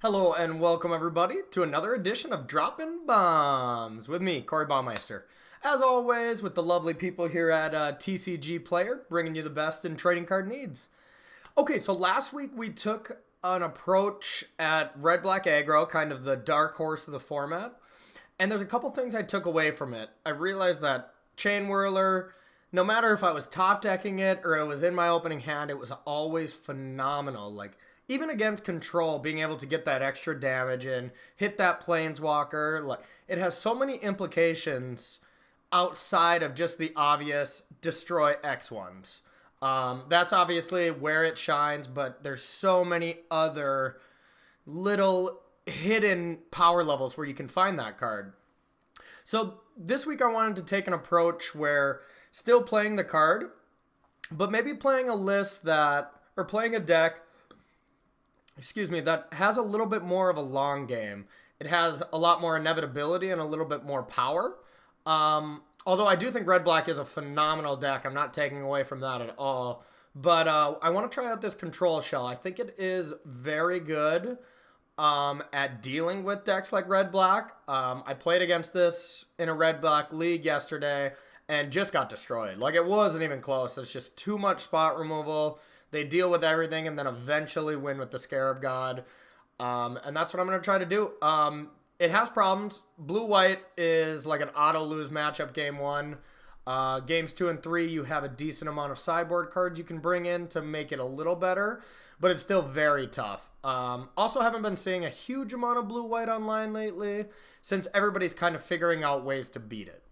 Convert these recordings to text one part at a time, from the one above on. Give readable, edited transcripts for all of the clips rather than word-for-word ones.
Hello and welcome everybody to another edition of Dropping Bombs with me, Corey Baumeister. As always, with the lovely people here at TCG Player, bringing you the best in trading card needs. Okay, so last week we took an approach at Red Black Aggro, kind of the dark horse of the format, and there's a couple things I took away from it. I realized that Chain Whirler, no matter if I was top decking it or it was in my opening hand, it was always phenomenal. Like, even against control, being able to get that extra damage and hit that planeswalker, like, it has so many implications outside of just the obvious destroy X ones. That's obviously where it shines, but there's so many other little hidden power levels where you can find that card. So this week I wanted to take an approach where still playing the card, but maybe playing a list that, or playing a deck, that has a little bit more of a long game. It has a lot more inevitability and a little bit more power. Although I do think Red Black is a phenomenal deck. I'm not taking away from that at all. But I want to try out this Control Shell. I think it is very good at dealing with decks like Red Black. I played against this in a Red Black league yesterday and just got destroyed. Like, it wasn't even close. It's just too much spot removal. They deal with everything and then eventually win with the Scarab God. And that's what I'm going to try to do. It has problems. Blue-white is like an auto-lose matchup game 1. Games 2 and 3, you have a decent amount of sideboard cards you can bring in to make it a little better. But it's still very tough. Also haven't been seeing a huge amount of blue-white online lately, since everybody's kind of figuring out ways to beat it.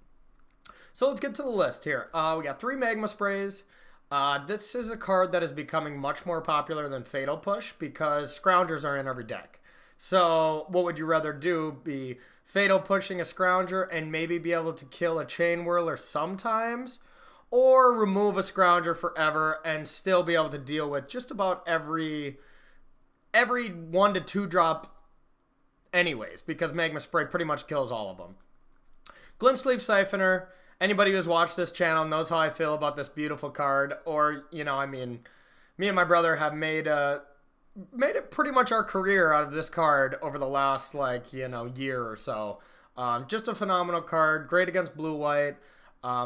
So let's get to the list here. We got 3 Magma Sprays. This is a card that is becoming much more popular than Fatal Push because Scroungers are in every deck. So what would you rather do? Be Fatal Pushing a Scrounger and maybe be able to kill a Chain Whirler sometimes? Or remove a Scrounger forever and still be able to deal with just about every 1 to 2 drop anyways, because Magma Spray pretty much kills all of them. Glint-Sleeve Siphoner. Anybody who's watched this channel knows how I feel about this beautiful card. Or, me and my brother have made it pretty much our career out of this card over the last, year or so. Just a phenomenal card. Great against blue-white.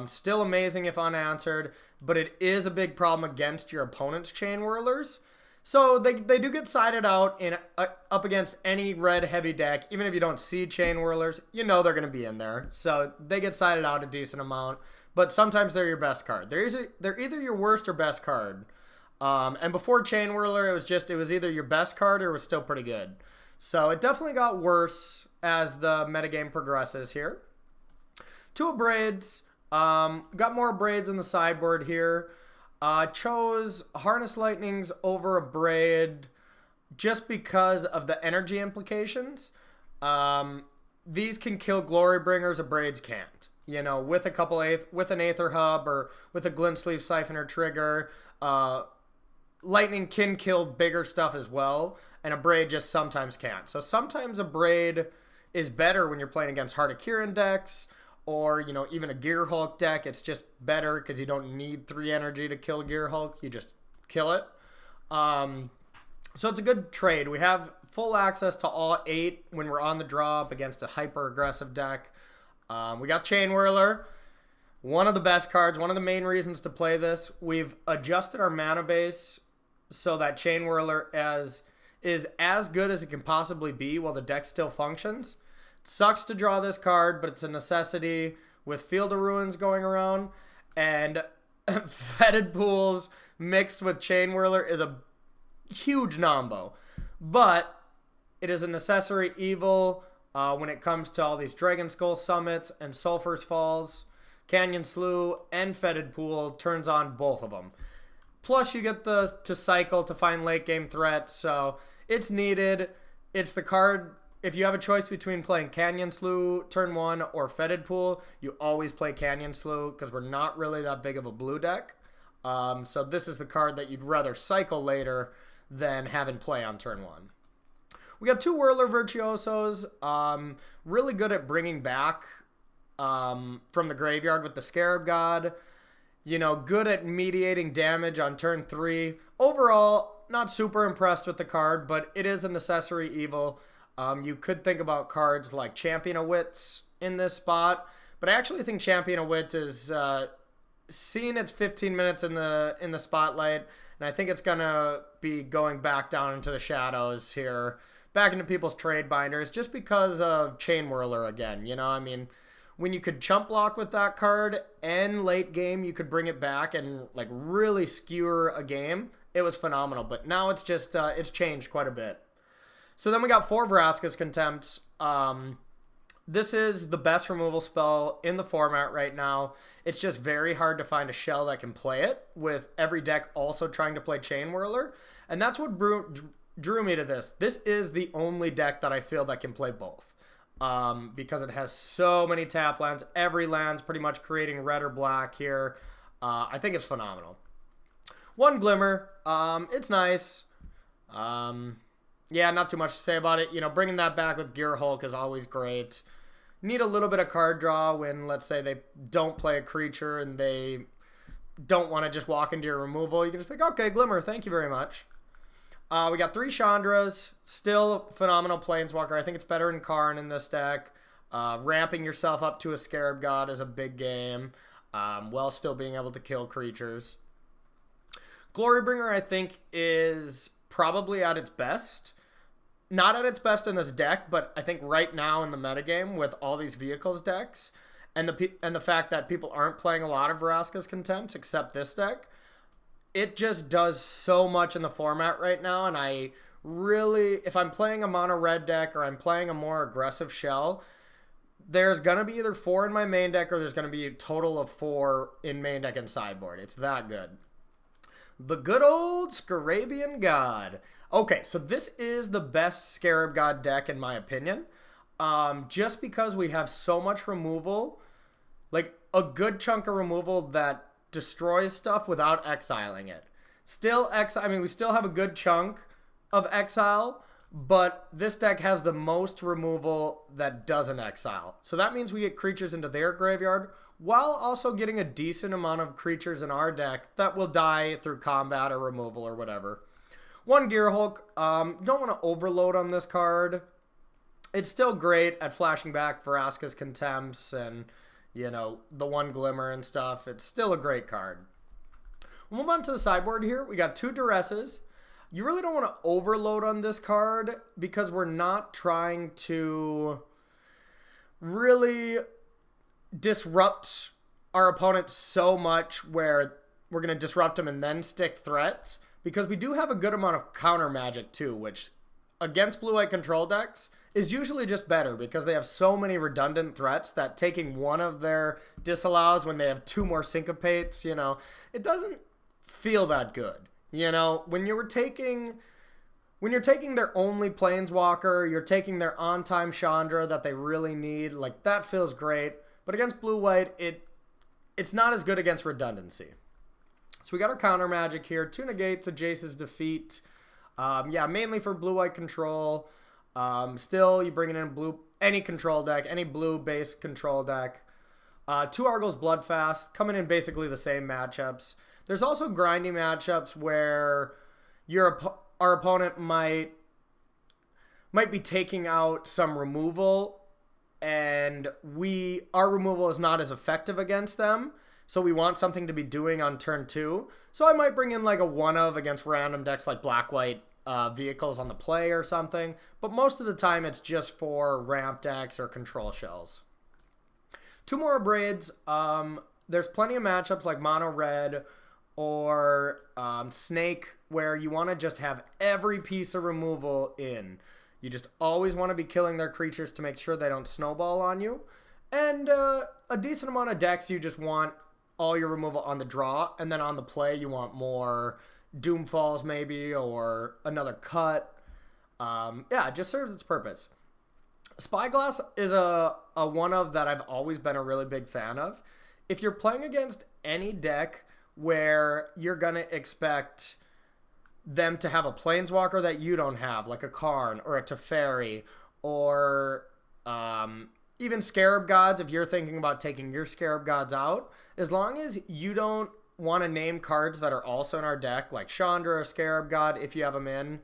Still amazing if unanswered. But it is a big problem against your opponent's Chain Whirlers. So they do get sided out up against any red heavy deck. Even if you don't see Chain Whirlers, you know they're going to be in there. So they get sided out a decent amount. But sometimes they're your best card. They're either your worst or best card. And before Chain Whirler, it was either your best card or it was still pretty good. So it definitely got worse as the metagame progresses here. 2 Abrades. Got more Abrades in the sideboard here. Chose Harness Lightnings over Abrade just because of the energy implications. These can kill Glory Bringers, Abrades can't. With with an Aether Hub or with a Glint-Sleeve Siphoner trigger, Lightning can kill bigger stuff as well, and Abrade just sometimes can't. So sometimes Abrade is better when you're playing against Heart of Kiran decks, or, even a Gear Hulk deck. It's just better because you don't need 3 energy to kill Gear Hulk. You just kill it. So it's a good trade. We have full access to all 8 when we're on the draw up against a hyper-aggressive deck. We got Chain Whirler. One of the best cards. One of the main reasons to play this. We've adjusted our mana base so that Chain Whirler is as good as it can possibly be while the deck still functions. Sucks to draw this card, but it's a necessity with Field of Ruins going around. And Fetid Pools mixed with Chain Whirler is a huge nombo. But it is a necessary evil when it comes to all these Dragon Skull Summits and Sulphur's Falls. Canyon Slough and Fetid Pool turns on both of them. Plus you get to cycle to find late game threats, so it's needed. It's the card. If you have a choice between playing Canyon Slough turn 1 or Fetid Pool, you always play Canyon Slough because we're not really that big of a blue deck. So this is the card that you'd rather cycle later than have in play on turn 1. We got 2 Whirler Virtuosos. Really good at bringing back from the graveyard with the Scarab God. Good at mediating damage on turn 3. Overall, not super impressed with the card, but it is a necessary evil. You could think about cards like Champion of Wits in this spot, but I actually think Champion of Wits is seeing its 15 minutes in the spotlight, and I think it's gonna be going back down into the shadows here, back into people's trade binders, just because of Chain Whirler again. You know, I mean, when you could chump block with that card and late game you could bring it back and like really skewer a game, it was phenomenal. But now it's just it's changed quite a bit. So then we got 4 Vraska's Contempts. This is the best removal spell in the format right now. It's just very hard to find a shell that can play it, with every deck also trying to play Chain Whirler. And that's what drew me to this. This is the only deck that I feel that can play both. Because it has so many tap lands. Every land's pretty much creating red or black here. I think it's phenomenal. 1 Glimmer. It's nice. Yeah, not too much to say about it. You know, bringing that back with Gear Hulk is always great. Need a little bit of card draw when, let's say, they don't play a creature and they don't want to just walk into your removal. You can just pick, okay, Glimmer, thank you very much. We got 3 Chandras. Still phenomenal Planeswalker. I think it's better than Karn in this deck. Ramping yourself up to a Scarab God is a big game, while still being able to kill creatures. Glorybringer, I think, is probably at its best. Not at its best in this deck, but I think right now in the metagame with all these vehicles decks and the fact that people aren't playing a lot of Vraska's Contempts except this deck, it just does so much in the format right now. And I really, if I'm playing a mono red deck or I'm playing a more aggressive shell, there's going to be either 4 in my main deck or there's going to be a total of 4 in main deck and sideboard. It's that good. The good old Scarabian God. Okay, so this is the best Scarab God deck in my opinion. Just because we have so much removal, like a good chunk of removal that destroys stuff without exiling it. We still have a good chunk of exile, but this deck has the most removal that doesn't exile. So that means we get creatures into their graveyard while also getting a decent amount of creatures in our deck that will die through combat or removal or whatever. 1 Gear Hulk. Don't want to overload on this card. It's still great at flashing back Vraska's Contempts and, you know, the 1 Glimmer and stuff. It's still a great card. We'll move on to the sideboard here. We got 2 Duresses. You really don't want to overload on this card because we're not trying to really disrupt our opponent so much where we're going to disrupt them and then stick threats, because we do have a good amount of counter magic too, which against blue-white control decks is usually just better because they have so many redundant threats that taking one of their disallows when they have 2 more syncopates, you know, it doesn't feel that good. You know, when you're taking their only Planeswalker, you're taking their on-time Chandra that they really need, like that feels great. But against blue-white, it's not as good against redundancy. So we got our counter magic here. 2 negates, a Jace's Defeat. Yeah, mainly for blue-white control. Still, you bring it in any control deck, any blue-based control deck. 2 Argos Bloodfast, coming in basically the same matchups. There's also grinding matchups where our opponent might be taking out some removal, and our removal is not as effective against them. So we want something to be doing on turn 2. So I might bring in like a 1-of against random decks like black-white vehicles on the play or something. But most of the time it's just for ramp decks or control shells. 2 more Abrades. There's plenty of matchups like mono red or snake where you want to just have every piece of removal in. You just always want to be killing their creatures to make sure they don't snowball on you. And a decent amount of decks you just want all your removal on the draw, and then on the play you want more Doomfalls maybe, or another cut. Yeah, it just serves its purpose. Spyglass is a 1-of that I've always been a really big fan of. If you're playing against any deck where you're going to expect them to have a Planeswalker that you don't have, like a Karn or a Teferi, or even Scarab Gods, if you're thinking about taking your Scarab Gods out, as long as you don't want to name cards that are also in our deck, like Chandra or Scarab God, if you have them in,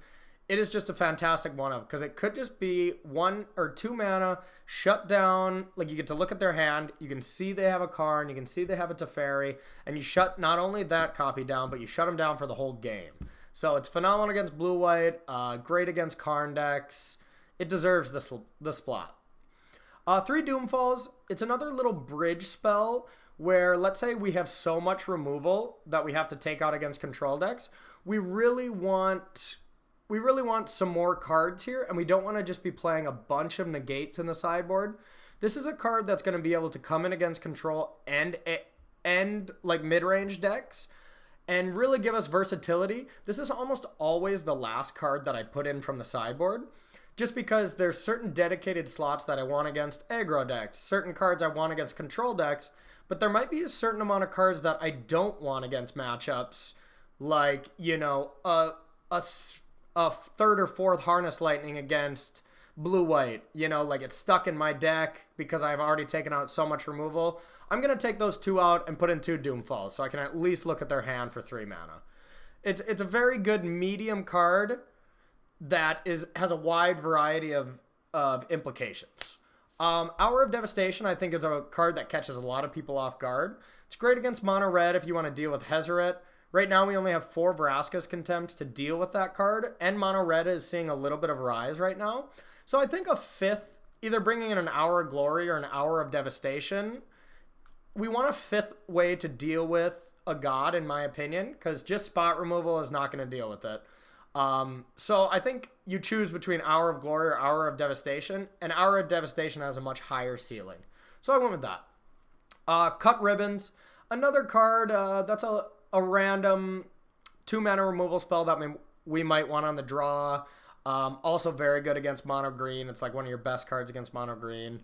it is just a fantastic one-of, because it could just be 1 or 2 mana, shut down, like you get to look at their hand, you can see they have a Karn, you can see they have a Teferi, and you shut not only that copy down, but you shut them down for the whole game. So it's phenomenal against blue-white, great against Karn decks. It deserves the spot. 3 Doomfalls, it's another little bridge spell where, let's say we have so much removal that we have to take out against control decks. We really want some more cards here, and we don't want to just be playing a bunch of negates in the sideboard. This is a card that's going to be able to come in against control and like mid-range decks and really give us versatility. This is almost always the last card that I put in from the sideboard, just because there's certain dedicated slots that I want against aggro decks, certain cards I want against control decks, but there might be a certain amount of cards that I don't want against matchups, like, you know, a 3rd or 4th Harness Lightning against blue-white. You know, like it's stuck in my deck because I've already taken out so much removal. I'm going to take those 2 out and put in 2 Doomfalls so I can at least look at their hand for 3 mana. It's a very good medium card that has a wide variety of implications. Hour of Devastation, I think, is a card that catches a lot of people off guard. It's great against mono red if you want to deal with Tezzeret. Right now, we only have 4 Vraska's Contempt to deal with that card, and mono red is seeing a little bit of rise right now. So I think a 5th, either bringing in an Hour of Glory or an Hour of Devastation, we want a 5th way to deal with a god, in my opinion, because just spot removal is not going to deal with it. So I think you choose between Hour of Glory or Hour of Devastation, and Hour of Devastation has a much higher ceiling. So I went with that. Cut Ribbons, another card that's a random 2 mana removal spell that we might want on the draw. Also very good against mono green. It's like one of your best cards against mono green.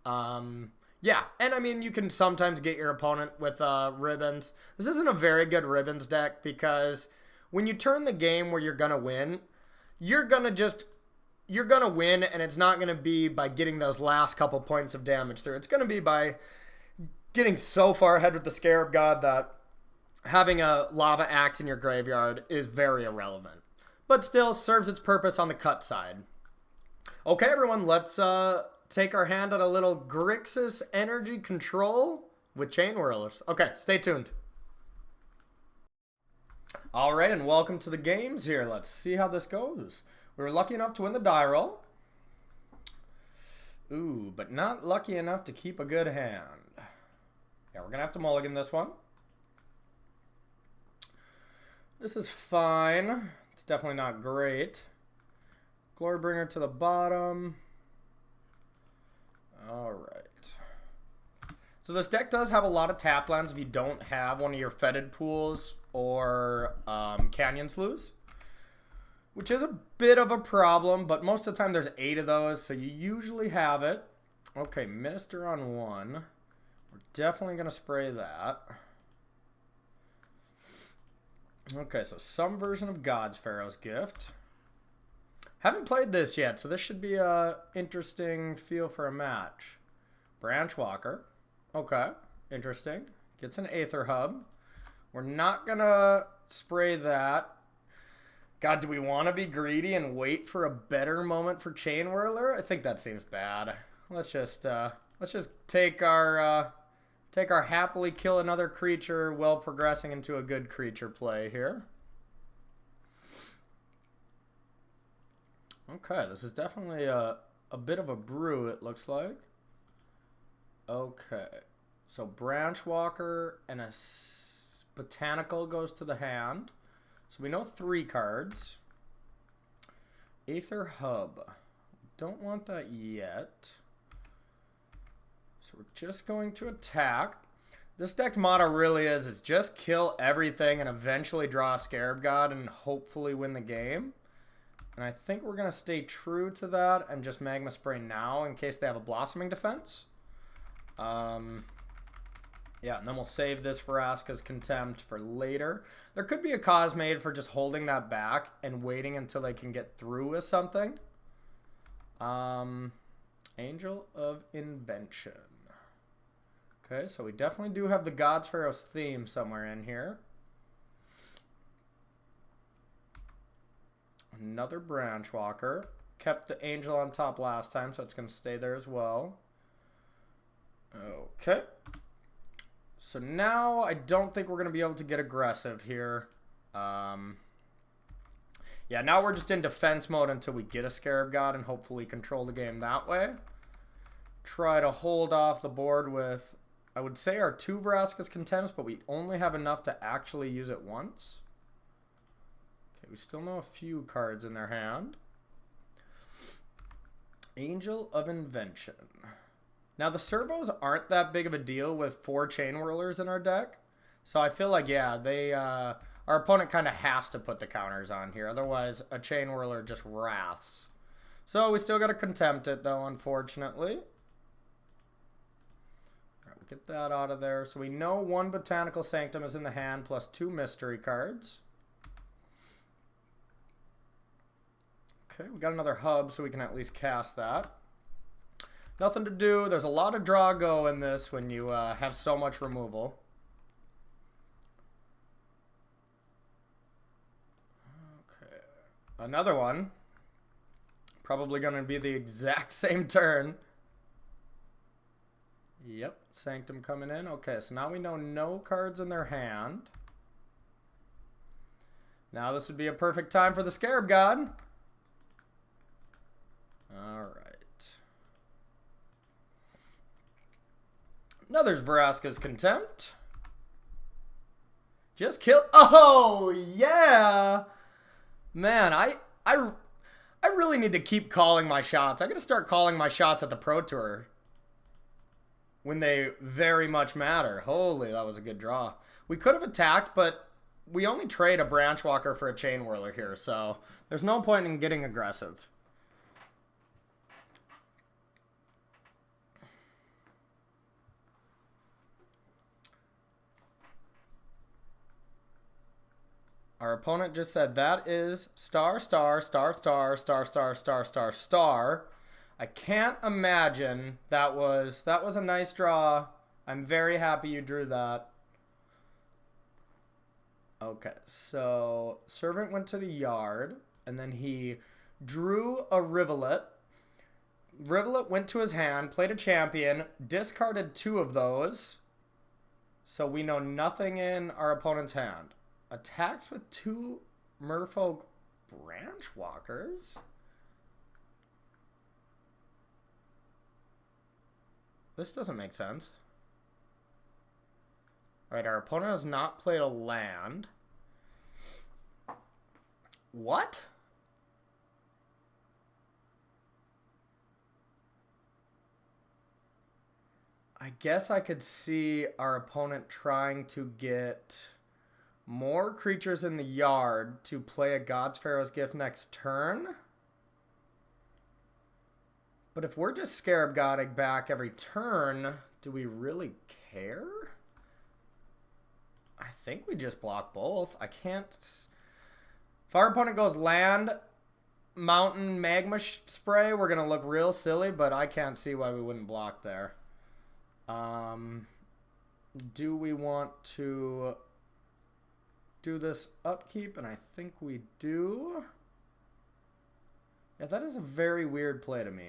Yeah, and I mean, you can sometimes get your opponent with Ribbons. This isn't a very good Ribbons deck because when you turn the game where you're going to win, you're going to win, and it's not going to be by getting those last couple points of damage through. It's going to be by getting so far ahead with the Scarab God that having a Lava Axe in your graveyard is very irrelevant, but still serves its purpose on the cut side. Okay, everyone, let's take our hand at a little Grixis Energy Control with Chain Whirlers. Okay, stay tuned. All right, and welcome to the games here. Let's see how this goes. We were lucky enough to win the die roll. Ooh, but not lucky enough to keep a good hand. Yeah, we're going to have to mulligan this one. This is fine. It's definitely not great. Glorybringer to the bottom. All right. So this deck does have a lot of tap lands if you don't have one of your Fetid Pools or Canyon Sloughs, which is a bit of a problem, but most of the time there's 8 of those, so you usually have it. Okay, Minister on 1. We're definitely going to spray that. Okay, so some version of God's Pharaoh's Gift. Haven't played this yet, so this should be a interesting feel for a match. Branch Walker. Okay, interesting. Gets an Aether Hub. We're not going to spray that. God, do we want to be greedy and wait for a better moment for Chain Whirler? I think that seems bad. Let's just take our happily kill another creature while progressing into a good creature play here. Okay, this is definitely a bit of a brew, it looks like. Okay, so Branch Walker and a Botanical goes to the hand. So we know 3 cards. Aether Hub. Don't want that yet. So we're just going to attack. This deck's motto really is, it's just kill everything and eventually draw a Scarab God and hopefully win the game. And I think we're going to stay true to that and just Magma Spray now in case they have a Blossoming Defense. Yeah, and then we'll save this Vraska's Contempt for later. There could be a cause made for just holding that back and waiting until they can get through with something. Angel of Invention. Okay, so we definitely do have the Gods Pharaoh's theme somewhere in here. Another Branch Walker. Kept the Angel on top last time, so it's going to stay there as well. Okay. So now I don't think we're going to be able to get aggressive here. Yeah, now we're just in defense mode until we get a Scarab God and hopefully control the game that way. Try to hold off the board with, I would say, our 2 Vraska's Contempts, but we only have enough to actually use it once. Okay, we still know a few cards in their hand. Angel of Invention. Now, the servos aren't that big of a deal with 4 Chain Whirlers in our deck. So I feel like, yeah, our opponent kind of has to put the counters on here. Otherwise, a Chain Whirler just wraths. So we still got to Contempt it, though, unfortunately. All right, we'll get that out of there. So we know 1 Botanical Sanctum is in the hand, plus 2 mystery cards. Okay, we got another hub, so we can at least cast that. Nothing to do. There's a lot of draw go in this when you have so much removal. Okay, another one. Probably going to be the exact same turn. Yep, Sanctum coming in. Okay, so now we know no cards in their hand. Now this would be a perfect time for the Scarab God. Alright. Another Vraska's Contempt. Just kill. Oh, yeah. Man, I really need to keep calling my shots. I got to start calling my shots at the Pro Tour when they very much matter. Holy, that was a good draw. We could have attacked, but we only trade a Branch Walker for a Chain Whirler here, so there's no point in getting aggressive. Our opponent just said that is star, star, star, star, star, star, star, star, star. I can't imagine that was a nice draw. I'm very happy you drew that. Okay, so Servant went to the yard, and then he drew a Rivulet. Rivulet went to his hand, played a Champion, discarded 2 of those. So we know nothing in our opponent's hand. Attacks with 2 Merfolk Branch Walkers? This doesn't make sense. Alright, our opponent has not played a land. What? I guess I could see our opponent trying to get more creatures in the yard to play a God's Pharaoh's Gift next turn. But if we're just Scarab Godding back every turn, do we really care? I think we just block both. I can't... If our opponent goes land, mountain, magma spray, we're going to look real silly, but I can't see why we wouldn't block there. Do we want to do this upkeep? And I think we do. Yeah, that is a very weird play to me.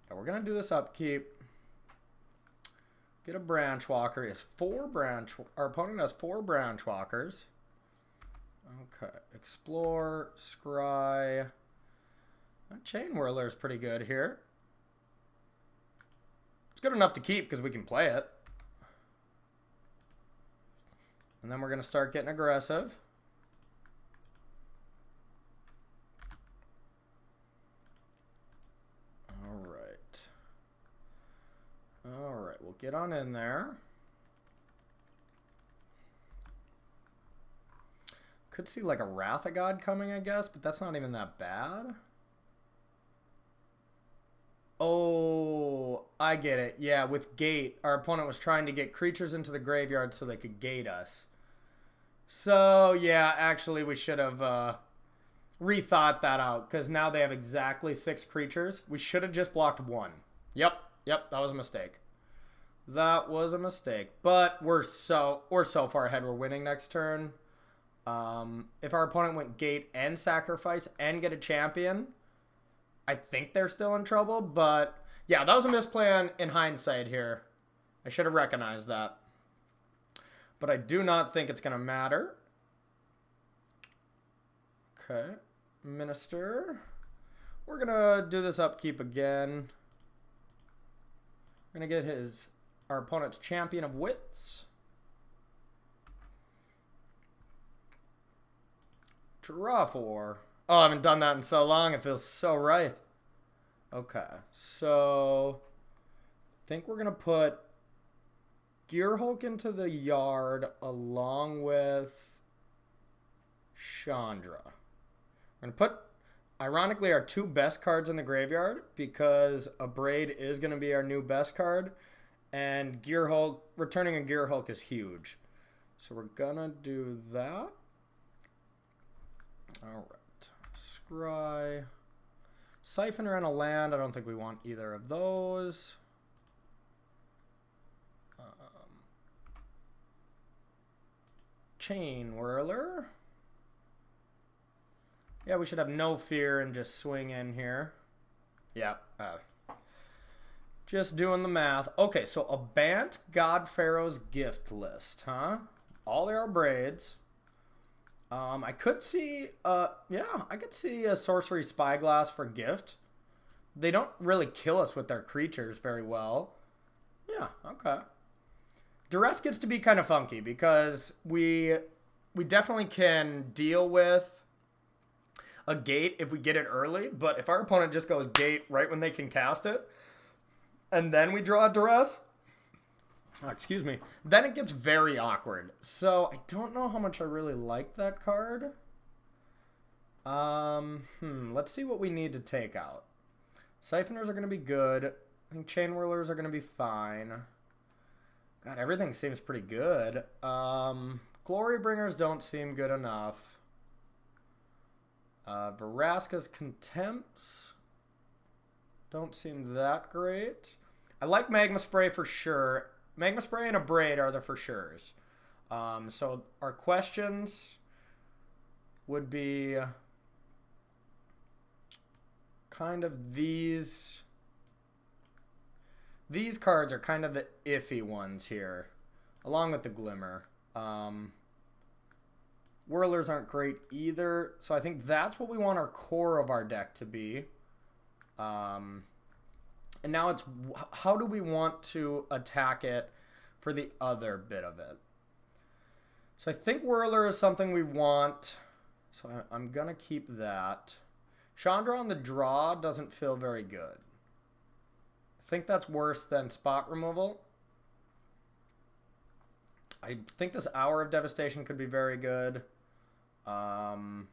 Yeah, we're going to do this upkeep. Get a Branch Walker. He has 4 branch. Our opponent has 4 Branch Walkers. Okay. Explore, Scry. That Chain Whirler is pretty good here. It's good enough to keep because we can play it. And then we're going to start getting aggressive. Alright. Alright, we'll get on in there. Could see like a Wrath of God coming, I guess, but that's not even that bad. Oh, I get it. Yeah, with gate, our opponent was trying to get creatures into the graveyard so they could gate us. So, yeah, actually we should have rethought that out because now they have exactly 6 creatures. We should have just blocked 1. Yep, that was a mistake. That was a mistake. But we're so far ahead. We're winning next turn. If our opponent went gate and sacrifice and get a champion, I think they're still in trouble. But yeah, that was a misplan in hindsight here. I should have recognized that. But I do not think it's going to matter. Okay. Minister. We're going to do this upkeep again. We're going to get our opponent's Champion of Wits. Draw 4. Oh, I haven't done that in so long. It feels so right. Okay. So, I think we're going to put Gearhulk into the yard along with Chandra. We're going to put, ironically, our 2 best cards in the graveyard because Abrade is going to be our new best card. And Gearhulk, returning a Gearhulk is huge. So we're going to do that. Alright. Scry. Siphoner and a land. I don't think we want either of those. Chain Whirler. Yeah, we should have no fear and just swing in here. Yeah. Just doing the math. Okay, so a Bant God Pharaoh's gift list, huh? All their braids. I could see, I could see a Sorcery Spyglass for gift. They don't really kill us with their creatures very well. Yeah, okay. Duress gets to be kind of funky because we definitely can deal with a gate if we get it early, but if our opponent just goes gate right when they can cast it, and then we draw a Duress, excuse me, then it gets very awkward. So I don't know how much I really like that card. Let's see what we need to take out. Siphoners are going to be good. I think Chain Whirlers are going to be fine. God, everything seems pretty good. Glory Bringers don't seem good enough. Vraska's Contempts don't seem that great. I like Magma Spray for sure. Magma Spray and Abrade are the for sures. So our questions would be kind of these. These cards are kind of the iffy ones here, along with the Glimmer. Whirlers aren't great either, so I think that's what we want our core of our deck to be. And now it's how do we want to attack it for the other bit of it. So I think Whirler is something we want, so I'm going to keep that. Chandra on the draw doesn't feel very good. I think that's worse than spot removal. I think this Hour of Devastation could be very good. And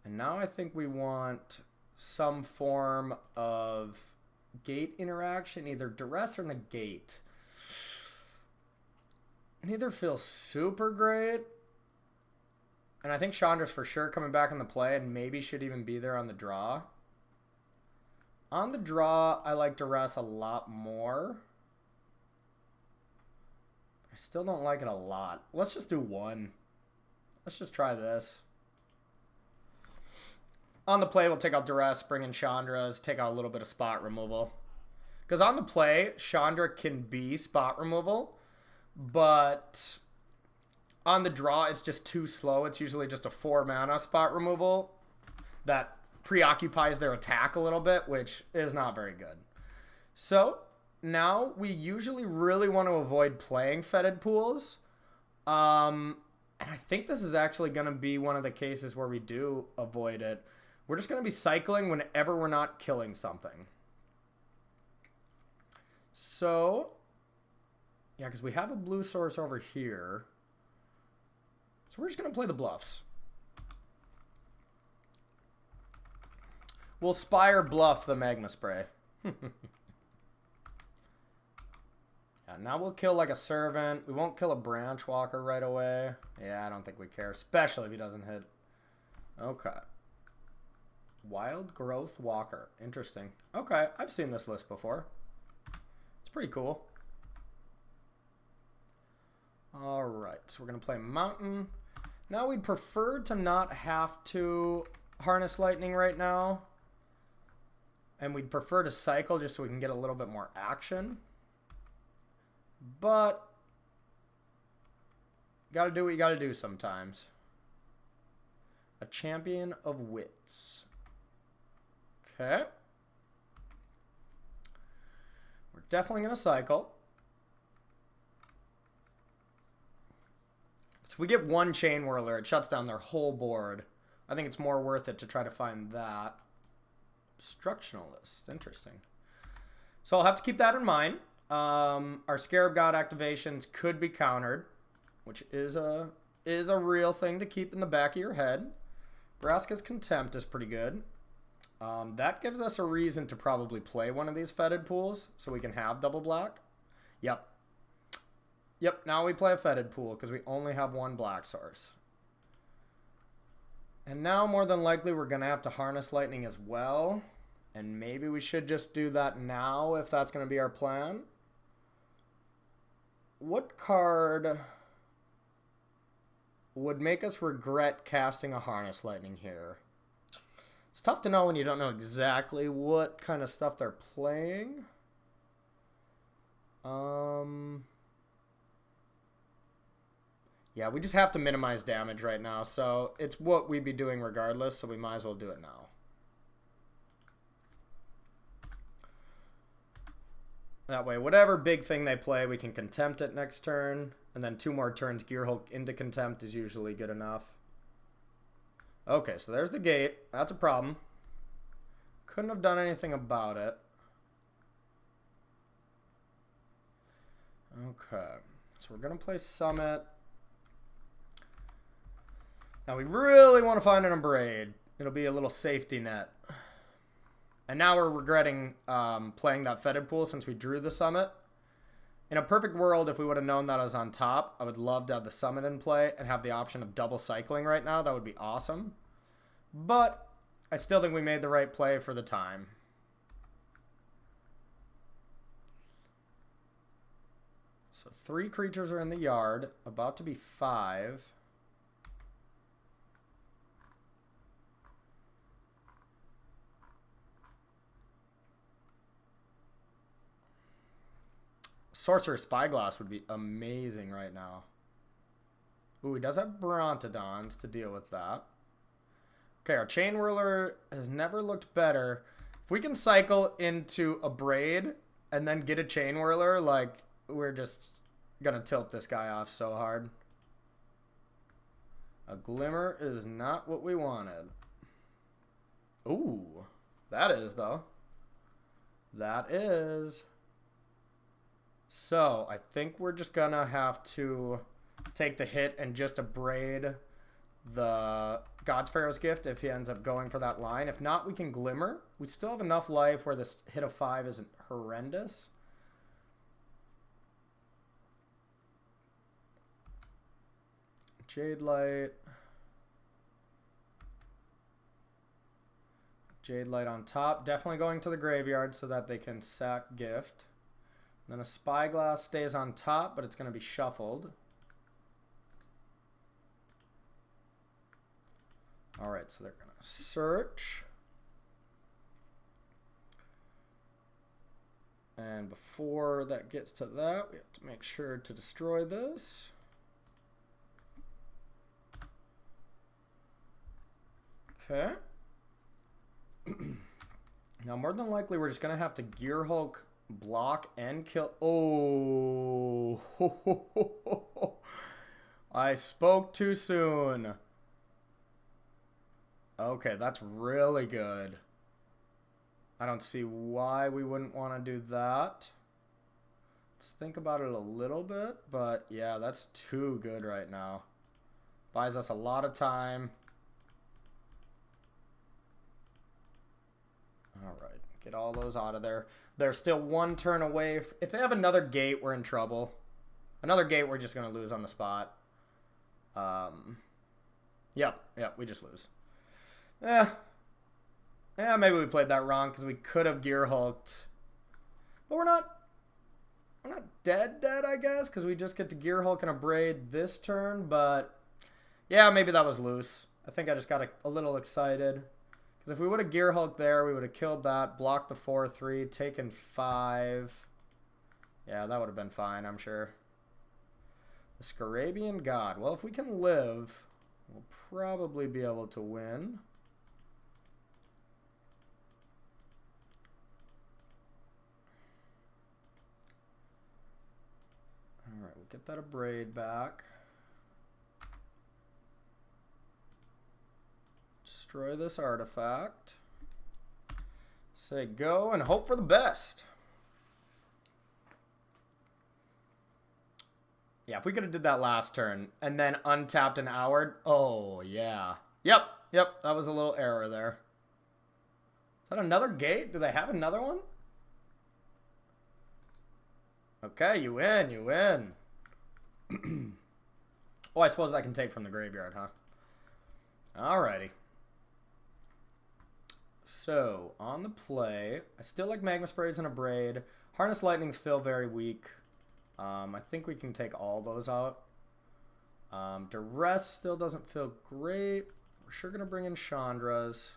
now I think we want some form of gate interaction, either Duress or Negate. Neither feels super great. And I think Chandra's for sure coming back in the play and maybe should even be there on the draw. On the draw, I like Duress a lot more. I still don't like it a lot. Let's just do one. Let's just try this. On the play, we'll take out Duress, bring in Chandra's, take out a little bit of spot removal. Because on the play, Chandra can be spot removal, but on the draw, it's just too slow. It's usually just a 4-mana spot removal that preoccupies their attack a little bit, which is not very good. So now we usually really want to avoid playing Fetid Pools. And I think this is actually going to be one of the cases where we do avoid it. We're just going to be cycling whenever we're not killing something. So, yeah, because we have a blue source over here. So we're just going to play the bluffs. We'll Spire bluff the Magma Spray. Yeah, now we'll kill like a Servant. We won't kill a Branchwalker right away. Yeah, I don't think we care, especially if he doesn't hit. Okay. Wild Growth Walker. Interesting. Okay, I've seen this list before. It's pretty cool. Alright, so we're going to play Mountain. Now we'd prefer to not have to Harness Lightning right now. And we'd prefer to cycle just so we can get a little bit more action. But gotta do what you gotta do sometimes. A Champion of Wits. Okay. We're definitely gonna cycle. So if we get one Chain Whirler, it shuts down their whole board. I think it's more worth it to try to find that. Obstructionalist. Interesting. So I'll have to keep that in mind. Our Scarab God activations could be countered, which is a real thing to keep in the back of your head. Vraska's Contempt is pretty good. That gives us a reason to probably play one of these Fetid pools so we can have double black. Yep. Yep, now we play a Fetid pool because we only have one black source. And now more than likely we're going to have to Harness Lightning as well. And maybe we should just do that now if that's going to be our plan. What card would make us regret casting a Harness Lightning here? It's tough to know when you don't know exactly what kind of stuff they're playing. Yeah, we just have to minimize damage right now. So it's what we'd be doing regardless, so we might as well do it now. That way, whatever big thing they play, we can Contempt it next turn. And then 2 more turns, Gearhulk into Contempt is usually good enough. Okay, so there's the gate. That's a problem. Couldn't have done anything about it. Okay, so we're going to play Summit. Now we really want to find an Abrade. It'll be a little safety net. And now we're regretting playing that Fetid pool since we drew the Summit. In a perfect world, if we would have known that I was on top, I would love to have the Summit in play and have the option of double cycling right now. That would be awesome. But I still think we made the right play for the time. So 3 creatures are in the yard, about to be 5. Sorcerer Spyglass would be amazing right now. Ooh, he does have Brontodons to deal with that. Okay, our Chain Whirler has never looked better. If we can cycle into Abrade and then get a Chain Whirler, like, we're just going to tilt this guy off so hard. A Glimmer is not what we wanted. Ooh, that is, though. That is. So, I think we're just going to have to take the hit and just Abrade the God's Pharaoh's Gift if he ends up going for that line. If not, we can Glimmer. We still have enough life where this hit of 5 isn't horrendous. Jade Light. Jade Light on top. Definitely going to the graveyard so that they can sack Gift. Then a Spyglass stays on top, but it's going to be shuffled. Alright, so they're going to search. And before that gets to that, we have to make sure to destroy this. Okay. Now, more than likely, we're just going to have to Gearhulk, block, and kill. Oh. I spoke too soon. Okay, that's really good. I don't see why we wouldn't want to do that. Let's think about it a little bit, but yeah, that's too good right now. Buys us a lot of time. Alright, get all those out of there. They're still 1 turn away. If they have another gate, we're in trouble. Another gate, we're just going to lose on the spot. Yep, we just lose. Yeah, maybe we played that wrong because we could have gear hulked. But we're not dead, I guess, because we just get to gear hulk and a braid this turn. But yeah, maybe that was loose. I think I just got a little excited. Because if we would have gear hulked there, we would have killed that, blocked the 4-3, taken 5. Yeah, that would have been fine, I'm sure. The Scarabian God. Well, if we can live, we'll probably be able to win. Alright, we'll get that a braid back. Destroy this artifact. Say go and hope for the best. Yeah, if we could have did that last turn and then untapped an Howard. Oh, yeah. Yep, that was a little error there. Is that another gate? Do they have another one? Okay, you win. Oh, I suppose I can take from the graveyard, huh? Alrighty. So, on the play, I still like Magma Sprays and a Braid. Harness Lightnings feel very weak. I think we can take all those out. Duress still doesn't feel great. We're sure going to bring in Chandra's.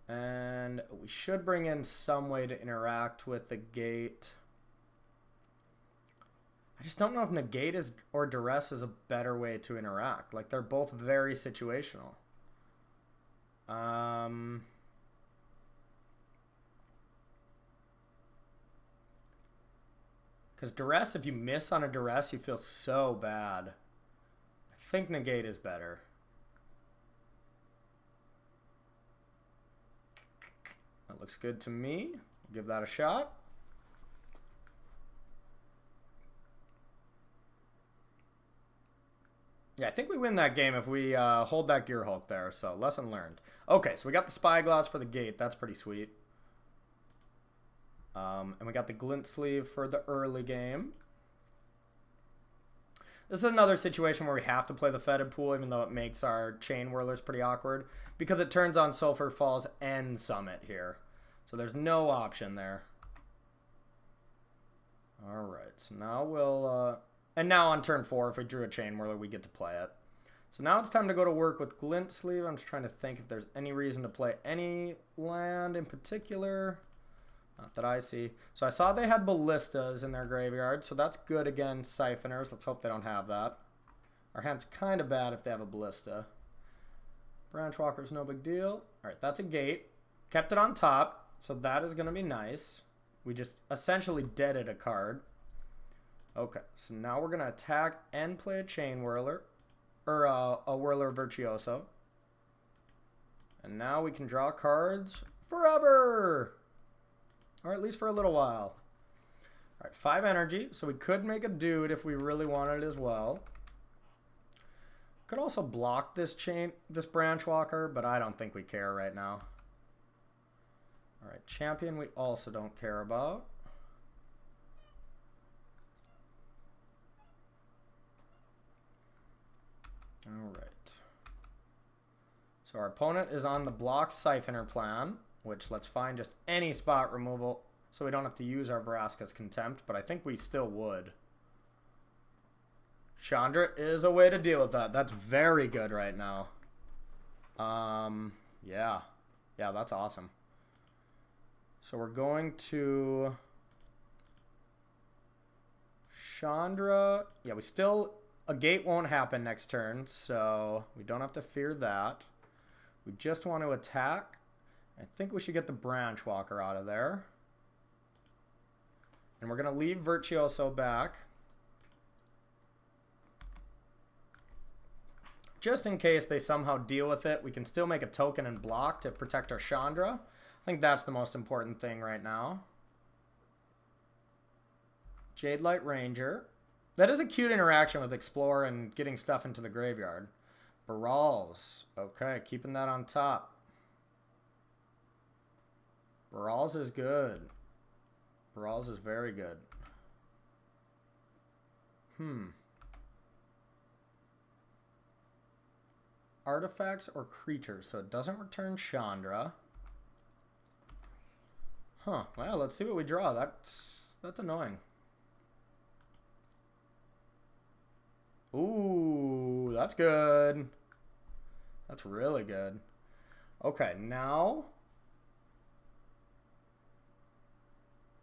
And we should bring in some way to interact with the gate. I just don't know if Negate is, or Duress is a better way to interact. Like, they're both very situational. Because Duress, if you miss on a Duress, you feel so bad. I think Negate is better. That looks good to me. We'll give that a shot. Yeah, I think we win that game if we hold that Gear Hulk there, so lesson learned. Okay, so we got the Spyglass for the gate. That's pretty sweet. And we got the Glint Sleeve for the early game. This is another situation where we have to play the Fetid Pool, even though it makes our Chain Whirlers pretty awkward, because it turns on Sulphur Falls and Summit here. So there's no option there. Alright, so now we'll... and now on turn 4, if we drew a Chain Whirler, we get to play it. So now it's time to go to work with Glint Sleeve. I'm just trying to think if there's any reason to play any land in particular. Not that I see. So I saw they had Ballistas in their graveyard, so that's good against Siphoners. Let's hope they don't have that. Our hand's kind of bad if they have a Ballista. Branchwalker's no big deal. Alright, that's a gate. Kept it on top, so that is going to be nice. We just essentially deaded a card. Okay, so now we're going to attack and play a Chain Whirler. Or a Whirler Virtuoso. And now we can draw cards forever! Or at least for a little while. Alright, 5 energy. So we could make a dude if we really wanted as well. Could also block this Branchwalker, but I don't think we care right now. Alright, Champion we also don't care about. Alright. So our opponent is on the block Siphoner plan, which let's find just any spot removal so we don't have to use our Vraska's Contempt, but I think we still would. Chandra is a way to deal with that. That's very good right now. Yeah. Yeah, that's awesome. So we're going to... Chandra... Yeah, we still... A gate won't happen next turn, so we don't have to fear that. We just want to attack. I think we should get the Branchwalker out of there. And we're going to leave Virtuoso back. Just in case they somehow deal with it, we can still make a token and block to protect our Chandra. I think that's the most important thing right now. Jadelight Ranger. That is a cute interaction with Explore and getting stuff into the graveyard. Barals. Okay, keeping that on top. Barals is good. Barals is very good. artifacts or creatures, so it doesn't return Chandra. Huh. Well, let's see what we draw. That's annoying. Ooh, that's good. That's really good. Okay, now...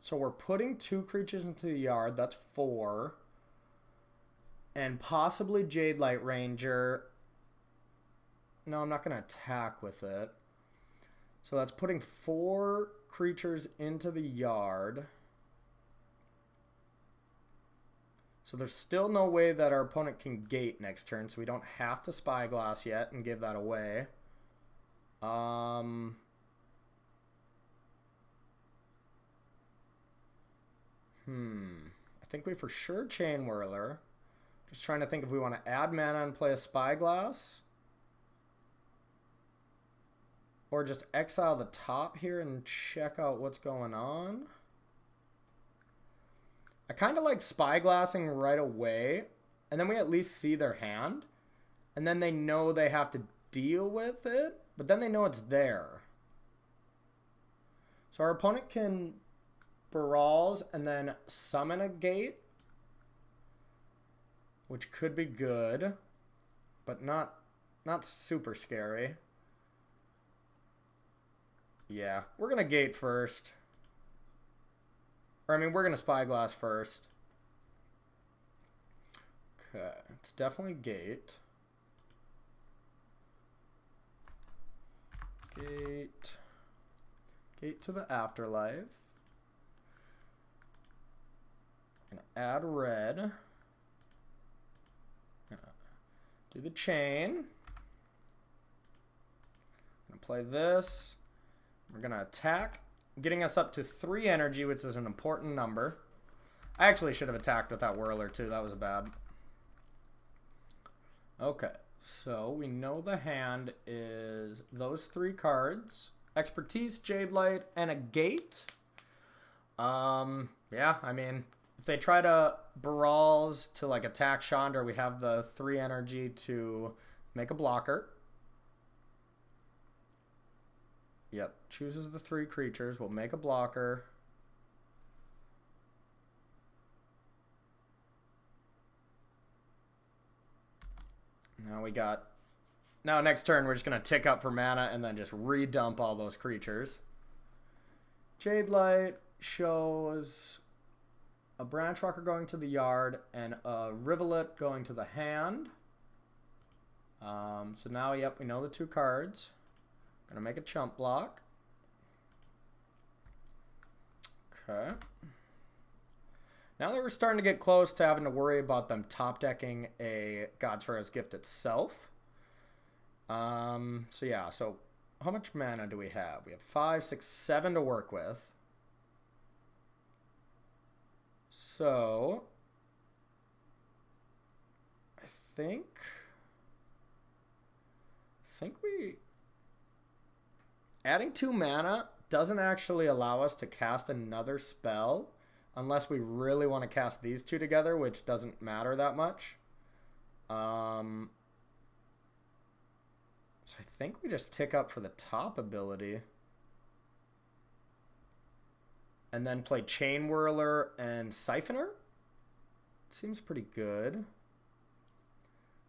So we're putting 2 creatures into the yard. That's 4. And possibly Jadelight Ranger. No, I'm not going to attack with it. So that's putting 4 creatures into the yard. So there's still no way that our opponent can gate next turn, so we don't have to Spyglass yet and give that away. I think we for sure Chain Whirler. Just trying to think if we want to add mana and play a Spyglass. Or just exile the top here and check out what's going on. I kind of like Spyglassing right away. And then we at least see their hand. And then they know they have to deal with it. But then they know it's there. So our opponent can Brawls and then summon a gate. Which could be good. But not super scary. Yeah, we're going to gate first. Or, I mean, we're going to Spyglass first. Okay, it's definitely gate. Gate. Gate to the Afterlife. I'm going to add red. Do the chain. I'm going to play this. We're going to attack, getting us up to 3 energy, which is an important number. I actually should have attacked with that Whirler, too. That was bad. Okay, so we know the hand is those 3 cards. Expertise, Jadelight, and a gate. Yeah, I mean, if they try to Brawls to, like, attack Chandra, we have the 3 energy to make a blocker. Yep, chooses the 3 creatures. We'll make a blocker. Now next turn we're just going to tick up for mana and then just redump all those creatures. Jadelight shows a Branchwalker going to the yard and a Rivulet going to the hand. So now, yep, we know the 2 cards. Gonna make a chump block. Okay. Now that we're starting to get close to having to worry about them top decking a God's Pharaoh's Gift itself. So yeah, so how much mana do we have? We have 5, 6, 7 to work with. So I think we adding 2 mana doesn't actually allow us to cast another spell unless we really want to cast these 2 together, which doesn't matter that much. So I think we just tick up for the top ability. And then play Chain Whirler and Siphoner. Seems pretty good.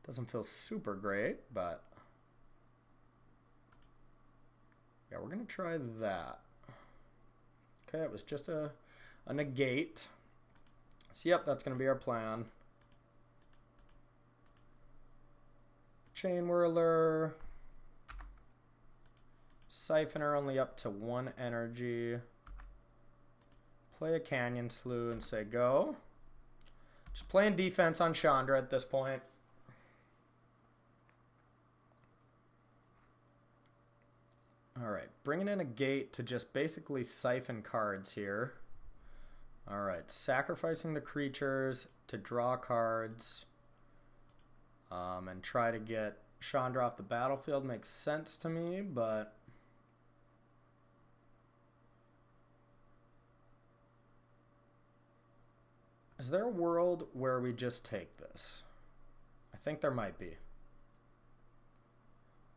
Doesn't feel super great, but... yeah, we're going to try that. Okay, it was just a negate. So, yep, that's going to be our plan. Chain Whirler. Siphoner only up to 1 energy. Play a Canyon Slough and say go. Just playing defense on Chandra at this point. Alright, bringing in a gate to just basically siphon cards here. Alright, sacrificing the creatures to draw cards. And try to get Chandra off the battlefield makes sense to me, but... is there a world where we just take this? I think there might be.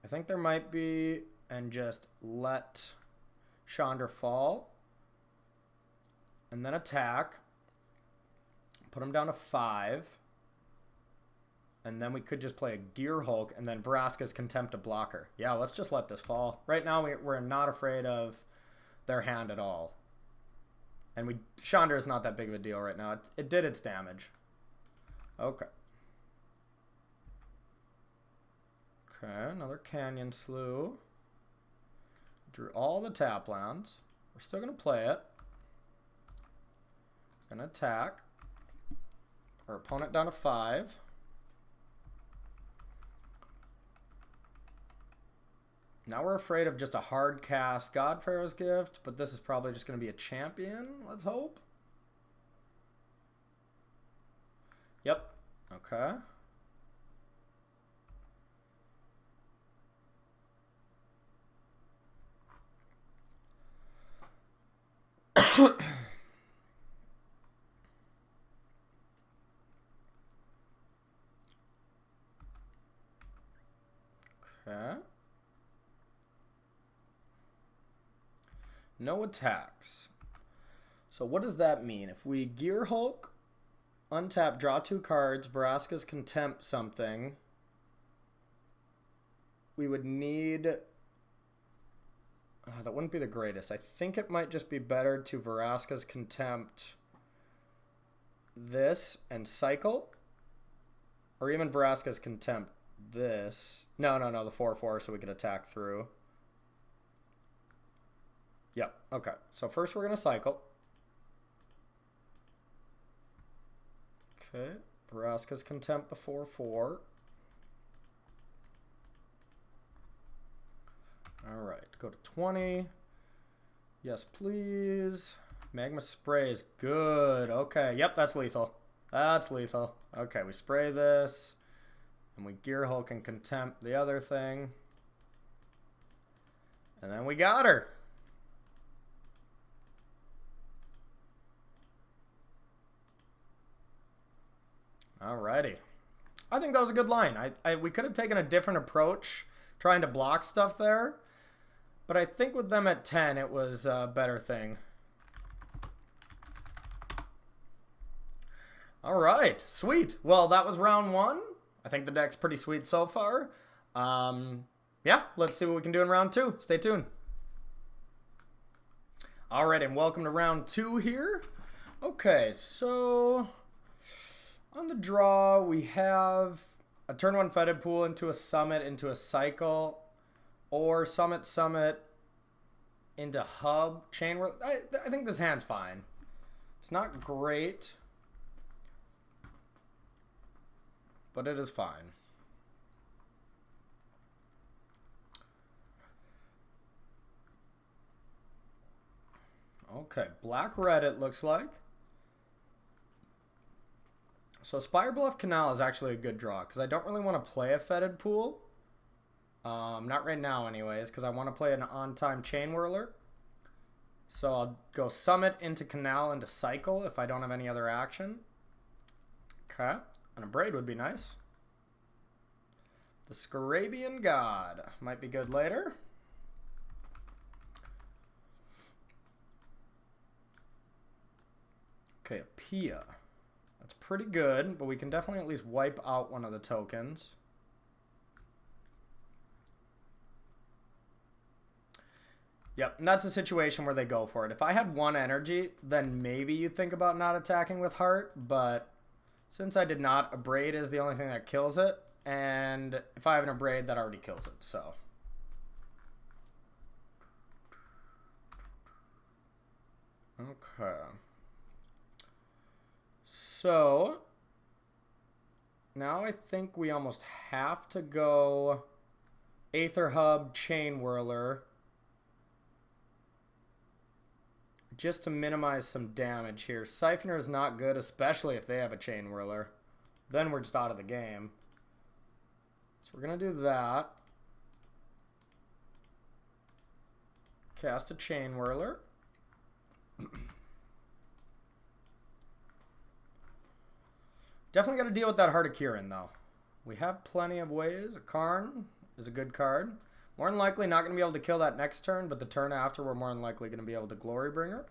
I think there might be, and just let Chandra fall. And then attack. Put him down to 5. And then we could just play a Gear Hulk, and then Vraska's Contempt a blocker. Yeah, let's just let this fall. Right now, we're not afraid of their hand at all. And Chandra is not that big of a deal right now. It did its damage. Okay. Okay, another Canyon Slough. Drew all the tap lands. We're still going to play it. Gonna attack. Our opponent down to 5. Now we're afraid of just a hard cast God Pharaoh's Gift, but this is probably just going to be a champion, let's hope. Yep. Okay. Okay. No attacks. So what does that mean? If we Gear Hulk, untap, draw 2 cards, Vraska's Contempt something, we would need... that wouldn't be the greatest. I think it might just be better to Vraska's Contempt this and cycle. Or even Vraska's Contempt this. No, the 4/4 so we could attack through. Yep, okay. So first we're going to cycle. Okay, Vraska's Contempt the 4/4. Alright, go to 20. Yes, please. Magma Spray is good. Okay, yep, that's lethal. That's lethal. Okay, we spray this. And we Gear Hulk and Contempt the other thing. And then we got her. Alrighty. I think that was a good line. We could have taken a different approach trying to block stuff there. But I think with them at 10, it was a better thing. Alright, sweet. Well, that was round 1. I think the deck's pretty sweet so far. Yeah, let's see what we can do in round 2. Stay tuned. Alright, and welcome to round 2 here. Okay, so on the draw, we have a turn 1 Fetid Pool into a Summit, into a Cycle, or Summit into Hub, Chain Whirl. I think this hand's fine. It's not great, but it is fine. Okay, black-red it looks like. So Spire Bluff Canal is actually a good draw, because I don't really want to play a Fetid Pool. Not right now anyways, because I want to play an on-time Chain Whirler. So I'll go Summit into Canal into Cycle if I don't have any other action. Okay, and a Braid would be nice. The Scarabian God might be good later. Okay, a Pia. That's pretty good, but we can definitely at least wipe out one of the tokens. Yep, and that's a situation where they go for it. If I had 1 energy, then maybe you'd think about not attacking with Heart, but since I did not, a Braid is the only thing that kills it, and if I have an Abrade, that already kills it, so. Okay. So, now I think we almost have to go Aether Hub, Chain Whirler, just to minimize some damage here. Siphoner is not good, especially if they have a Chain Whirler. Then we're just out of the game. So we're going to do that. Cast a Chain Whirler. Definitely got to deal with that Heart of Kirin, though. We have plenty of ways. A Karn is a good card. More than likely not going to be able to kill that next turn, but the turn after we're more than likely going to be able to Glorybringer.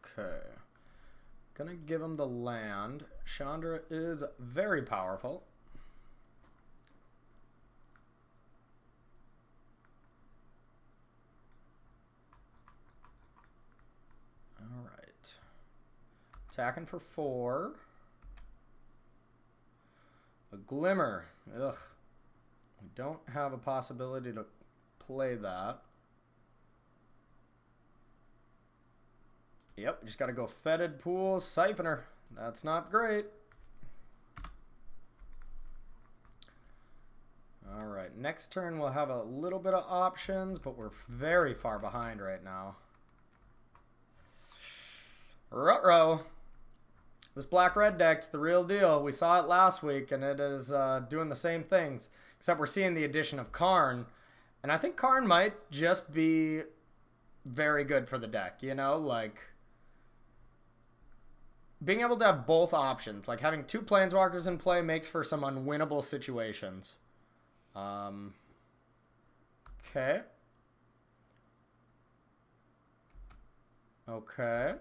Okay. Gonna give him the land. Chandra is very powerful. Alright. Attacking for 4. A Glimmer. Ugh. We don't have a possibility to play that. Yep, just got to go Fetid Pool, Siphoner. That's not great. Alright, next turn we'll have a little bit of options, but we're very far behind right now. Ruh-roh. This black-red deck's the real deal. We saw it last week, and it is doing the same things. Except we're seeing the addition of Karn. And I think Karn might just be very good for the deck, you know? Like, being able to have both options, like having 2 Planeswalkers in play makes for some unwinnable situations. Okay. Okay.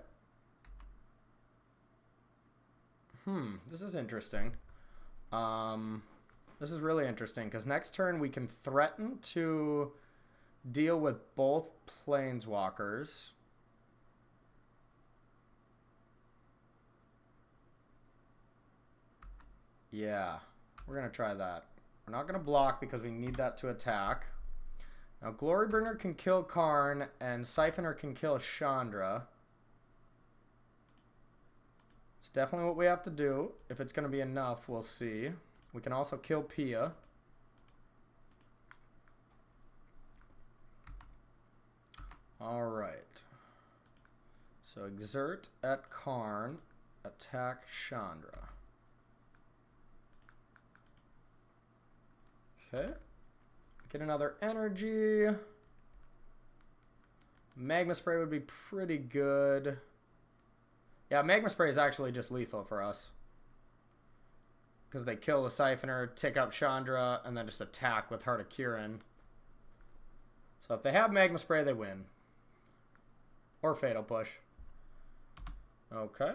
This is interesting. This is really interesting, because next turn we can threaten to deal with both Planeswalkers. Yeah, we're going to try that. We're not going to block because we need that to attack. Now, Glorybringer can kill Karn, and Siphoner can kill Chandra. It's definitely what we have to do. If it's going to be enough, we'll see. We can also kill Pia. Alright. So, exert at Karn, attack Chandra. Okay. Get another energy. Magma Spray would be pretty good. Yeah, Magma Spray is actually just lethal for us. Because they kill the Siphoner, tick up Chandra, and then just attack with Heart of Kiran. So if they have Magma Spray, they win. Or Fatal Push. Okay.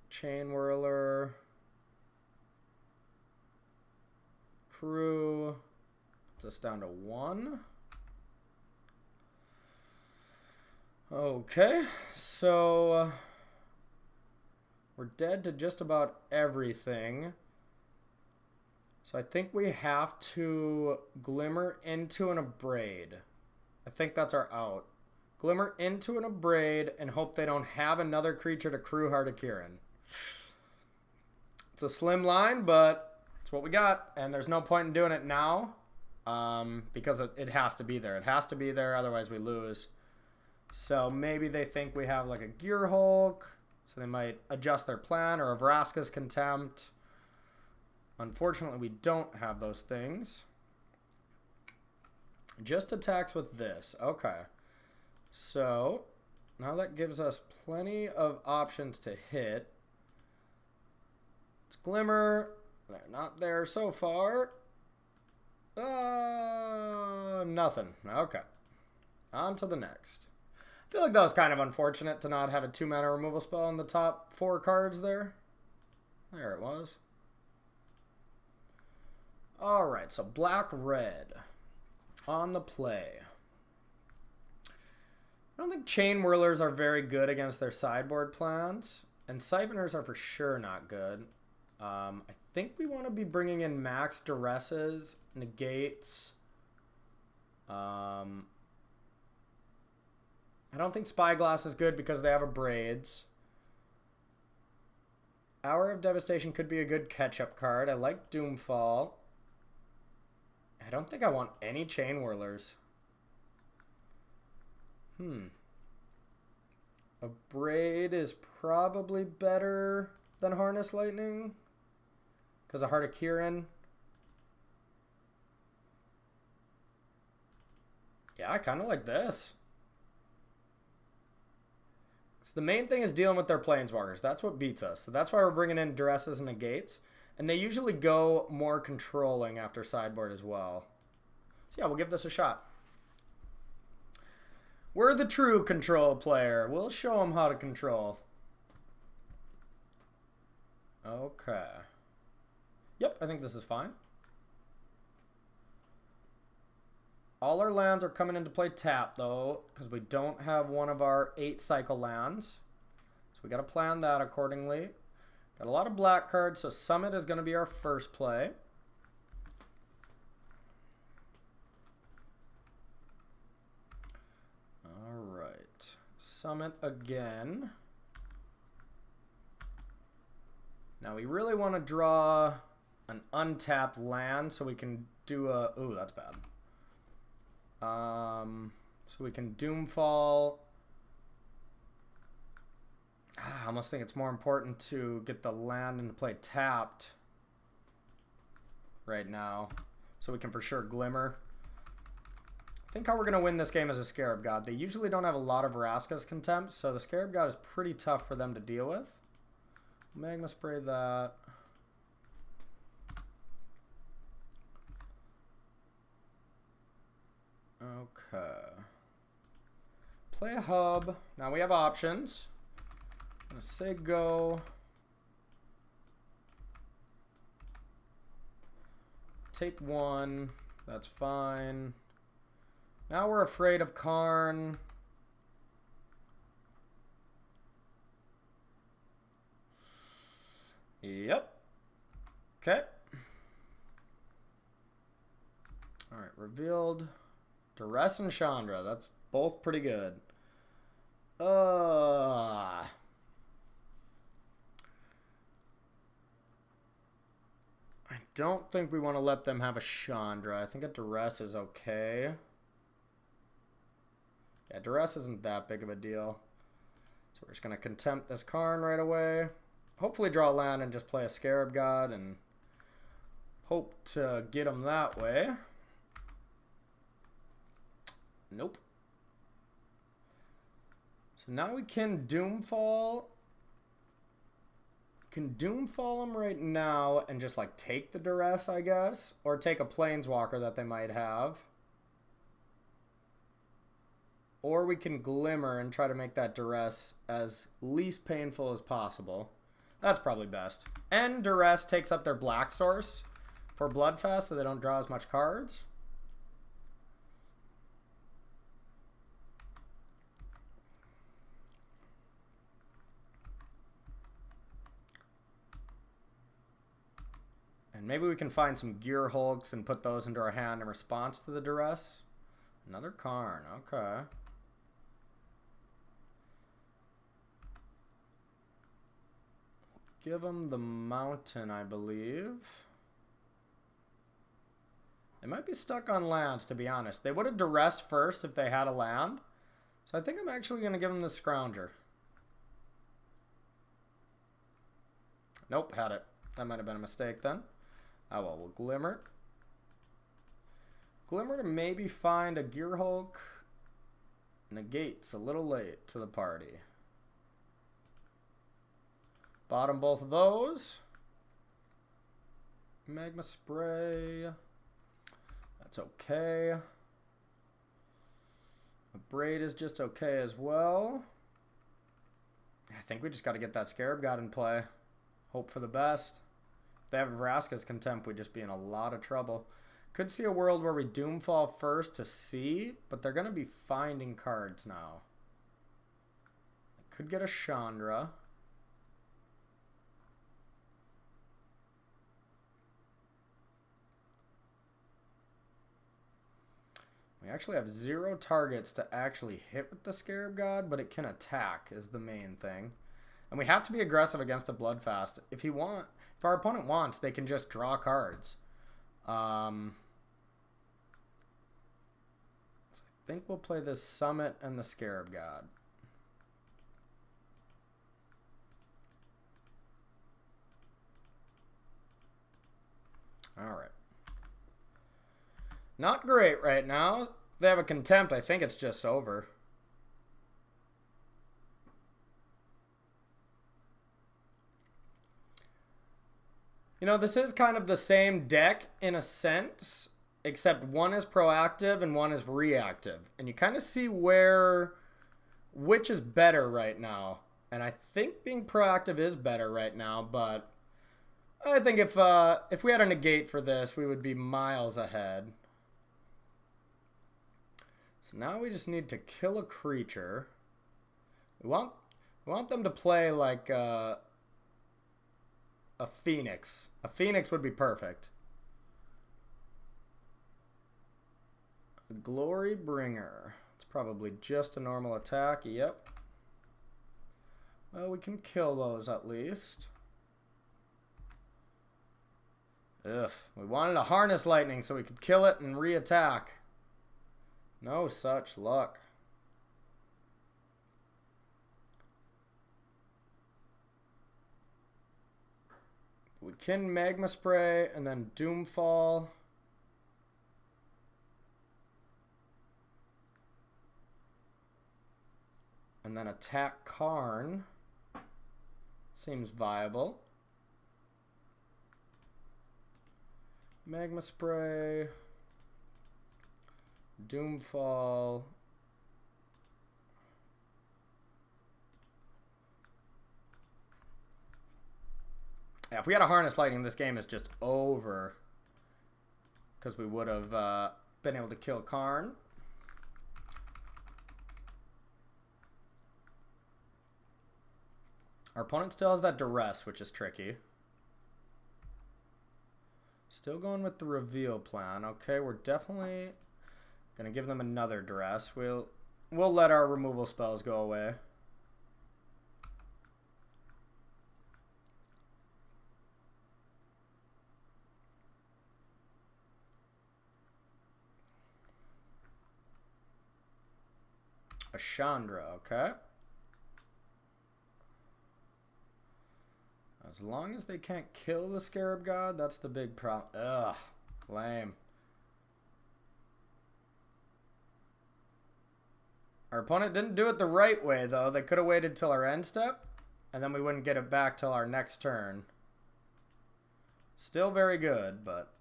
Chain Whirler. Crew. Puts us down to 1. Okay, so we're dead to just about everything. So I think we have to Glimmer into an Abrade. I think that's our out. Glimmer into an Abrade and hope they don't have another creature to crew Heart of Kiran. It's a slim line, but it's what we got, and there's no point in doing it now because it has to be there. It has to be there, otherwise we lose. So maybe they think we have like a Gear Hulk, so they might adjust their plan, or a Vraska's Contempt. Unfortunately, we don't have those things. Just attacks with this. Okay. So now that gives us plenty of options to hit. It's Glimmer. They're not there so far. Nothing. Okay. On to the next. I feel like that was kind of unfortunate to not have a 2-mana removal spell on the top 4 cards there. There it was. Alright, so black-red on the play. I don't think Chain Whirlers are very good against their sideboard plans, and Siphoners are for sure not good. I think we want to be bringing in max Duresses, Negates. I don't think Spyglass is good because they have Abrades. Hour of Devastation could be a good catch-up card. I like Doomfall. I don't think I want any Chain Whirlers. Abrade is probably better than Harness Lightning because of Heart of Kiran. Yeah, I kind of like this. So the main thing is dealing with their planeswalkers. That's what beats us. So that's why we're bringing in Duresses and Negates. And they usually go more controlling after sideboard as well. So yeah, we'll give this a shot. We're the true control player. We'll show them how to control. Okay. Yep, I think this is fine. All our lands are coming into play tap, though, because we don't have one of our 8 cycle lands. So we got to plan that accordingly. Got a lot of black cards, so Summit is going to be our first play. All right. Summit again. Now we really want to draw an untapped land so we can do a... Ooh, that's bad. So we can Doomfall. I almost think it's more important to get the land into play tapped right now, so we can for sure Glimmer. I think how we're going to win this game is a Scarab God. They usually don't have a lot of Vraska's Contempt, so the Scarab God is pretty tough for them to deal with. Magma Spray that. Okay. Play a hub. Now we have options. I'm going to say go. Take 1. That's fine. Now we're afraid of Karn. Yep. Okay. Alright, revealed. Duress and Chandra. That's both pretty good. I don't think we want to let them have a Chandra. I think a Duress is okay. Yeah, Duress isn't that big of a deal. So we're just going to Contempt this Karn right away. Hopefully draw land and just play a Scarab God and hope to get them that way. Nope. So now we can Doomfall. Can Doomfall them right now and just like take the Duress, I guess. Or take a Planeswalker that they might have. Or we can Glimmer and try to make that Duress as least painful as possible. That's probably best. And Duress takes up their black source for Bloodfast so they don't draw as much cards. And maybe we can find some Gear Hulks and put those into our hand in response to the Duress. Another Karn, okay. Give them the Mountain, I believe. They might be stuck on lands, to be honest. They would have Duress first if they had a land. So I think I'm actually going to give them the Scrounger. Nope, had it. That might have been a mistake then. Oh well, we'll Glimmer. Glimmer to maybe find a Gear Hulk. Negate's a little late to the party. Bottom both of those. Magma Spray. That's okay. A Braid is just okay as well. I think we just got to get that Scarab God in play. Hope for the best. If they have Vraska's Contempt, we'd just be in a lot of trouble. Could see a world where we Doomfall first to see, but they're going to be finding cards now. Could get a Chandra. We actually have 0 targets to actually hit with the Scarab God, but it can attack is the main thing. And we have to be aggressive against a Bloodfast. If our opponent wants, they can just draw cards. So I think we'll play the Summit and the Scarab God. Alright. Not great right now. If they have a Contempt, I think it's just over. You know, this is kind of the same deck in a sense, except one is proactive and one is reactive. And you kind of see which is better right now. And I think being proactive is better right now, but I think if we had a negate for this, we would be miles ahead. So now we just need to kill a creature. We want them to play like a Phoenix. A Phoenix would be perfect. A Glory Bringer. It's probably just a normal attack. Yep. Well, we can kill those at least. Ugh. We wanted a Harness Lightning so we could kill it and re-attack. No such luck. We can Magma Spray and then Doomfall. And then attack Karn. Seems viable. Magma Spray. Doomfall. Yeah, if we had a Harness Lightning, this game is just over. Because we would have been able to kill Karn. Our opponent still has that Duress, which is tricky. Still going with the reveal plan. Okay, we're definitely going to give them another Duress. We'll let our removal spells go away. A Chandra, okay. As long as they can't kill the Scarab God, that's the big problem. Ugh, lame. Our opponent didn't do it the right way, though. They could have waited till our end step, and then we wouldn't get it back till our next turn. Still very good, but...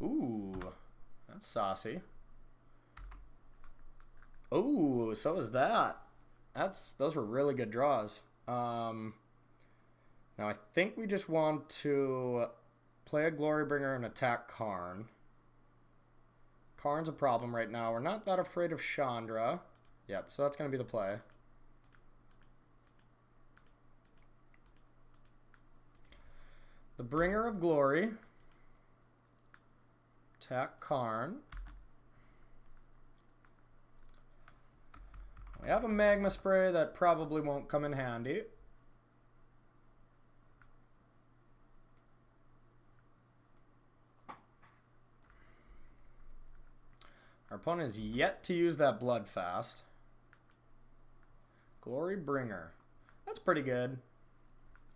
Ooh, that's saucy. Ooh, so is that. Those were really good draws. Now I think we just want to play a Glorybringer and attack Karn. Karn's a problem right now. We're not that afraid of Chandra. Yep, so that's going to be the play. The Bringer of Glory. Attack Karn. We have a Magma Spray that probably won't come in handy. Our opponent is yet to use that Bloodfast. Glorybringer. That's pretty good.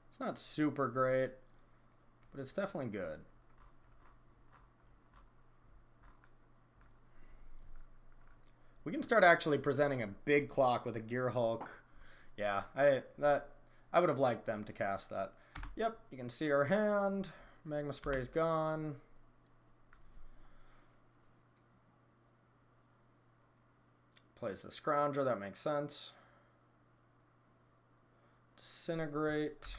It's not super great, but it's definitely good. We can start actually presenting a big clock with a Gearhulk. Yeah, I would have liked them to cast that. Yep, you can see our hand. Magma Spray's gone. Plays the Scrounger, that makes sense. Disintegrate.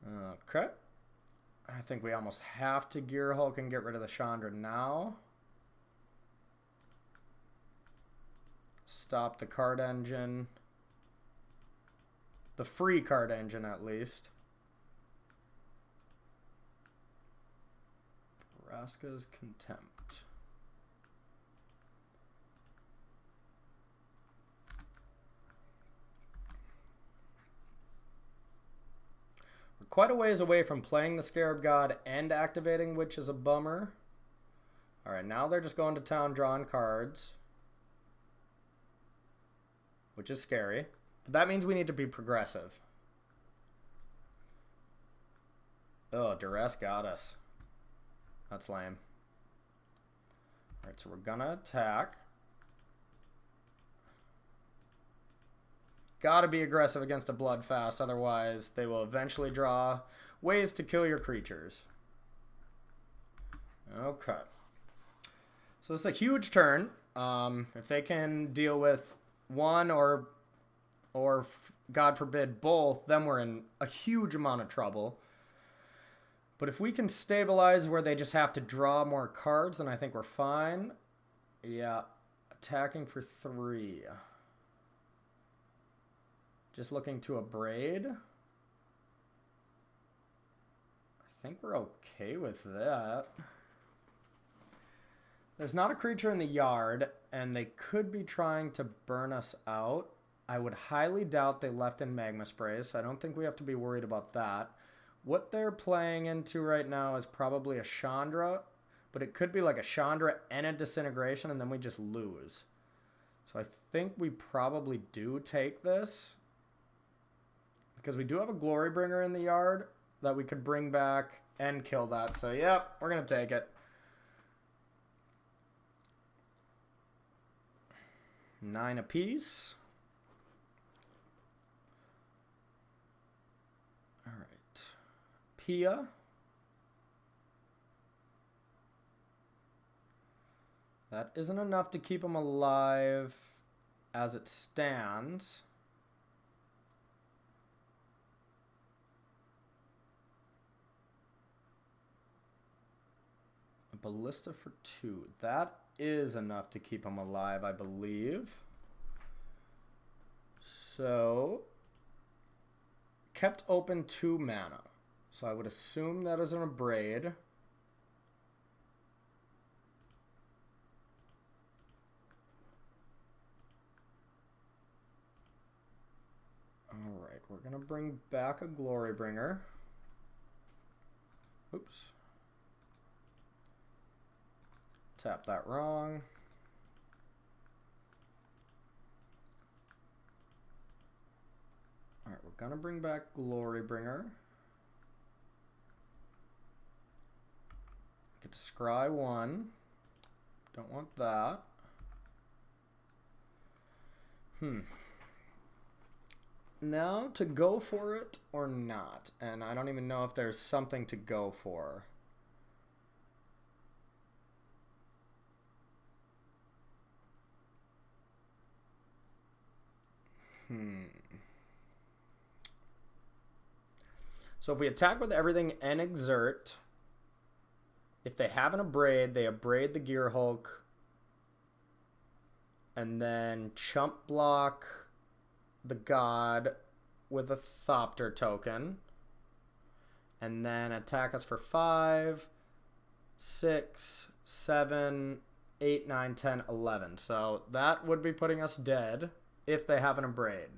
Okay. I think we almost have to Gearhulk and get rid of the Chandra now. Stop the card engine. The free card engine, at least. Vraska's Contempt. We're quite a ways away from playing the Scarab God and activating, which is a bummer. Alright, now they're just going to town drawing cards. Which is scary. But that means we need to be progressive. Oh, Duress got us. That's lame. Alright, so we're gonna attack. Gotta be aggressive against a Bloodfast, otherwise they will eventually draw ways to kill your creatures. Okay. So this is a huge turn. If they can deal with one or God forbid both, then we're in a huge amount of trouble. But if we can stabilize where they just have to draw more cards, then I think we're fine. Yeah, attacking for 3. Just looking to abrade. I think we're okay with that. There's not a creature in the yard, and they could be trying to burn us out. I would highly doubt they left in Magma Sprays, so I don't think we have to be worried about that. What they're playing into right now is probably a Chandra, but it could be like a Chandra and a Disintegration, and then we just lose. So I think we probably do take this, because we do have a Glorybringer in the yard that we could bring back and kill that. So, yep, we're going to take it. 9 apiece. All right. Pia. That isn't enough to keep him alive as it stands. A Ballista for 2. That is enough to keep him alive, I believe. So, kept open 2 mana. So I would assume that is an Abrade. Alright, we're going to bring back a Glorybringer. Oops. Tap that wrong. Alright, we're going to bring back Glorybringer. Get to scry 1. Don't want that. Now to go for it or not. And I don't even know if there's something to go for. So if we attack with everything and exert, if they have an Abrade, they Abrade the Gearhulk, and then chump block the God with a Thopter token, and then attack us for 5, 6, 7, 8, 9, 10, 11. So that would be putting us dead if they have an Abrade.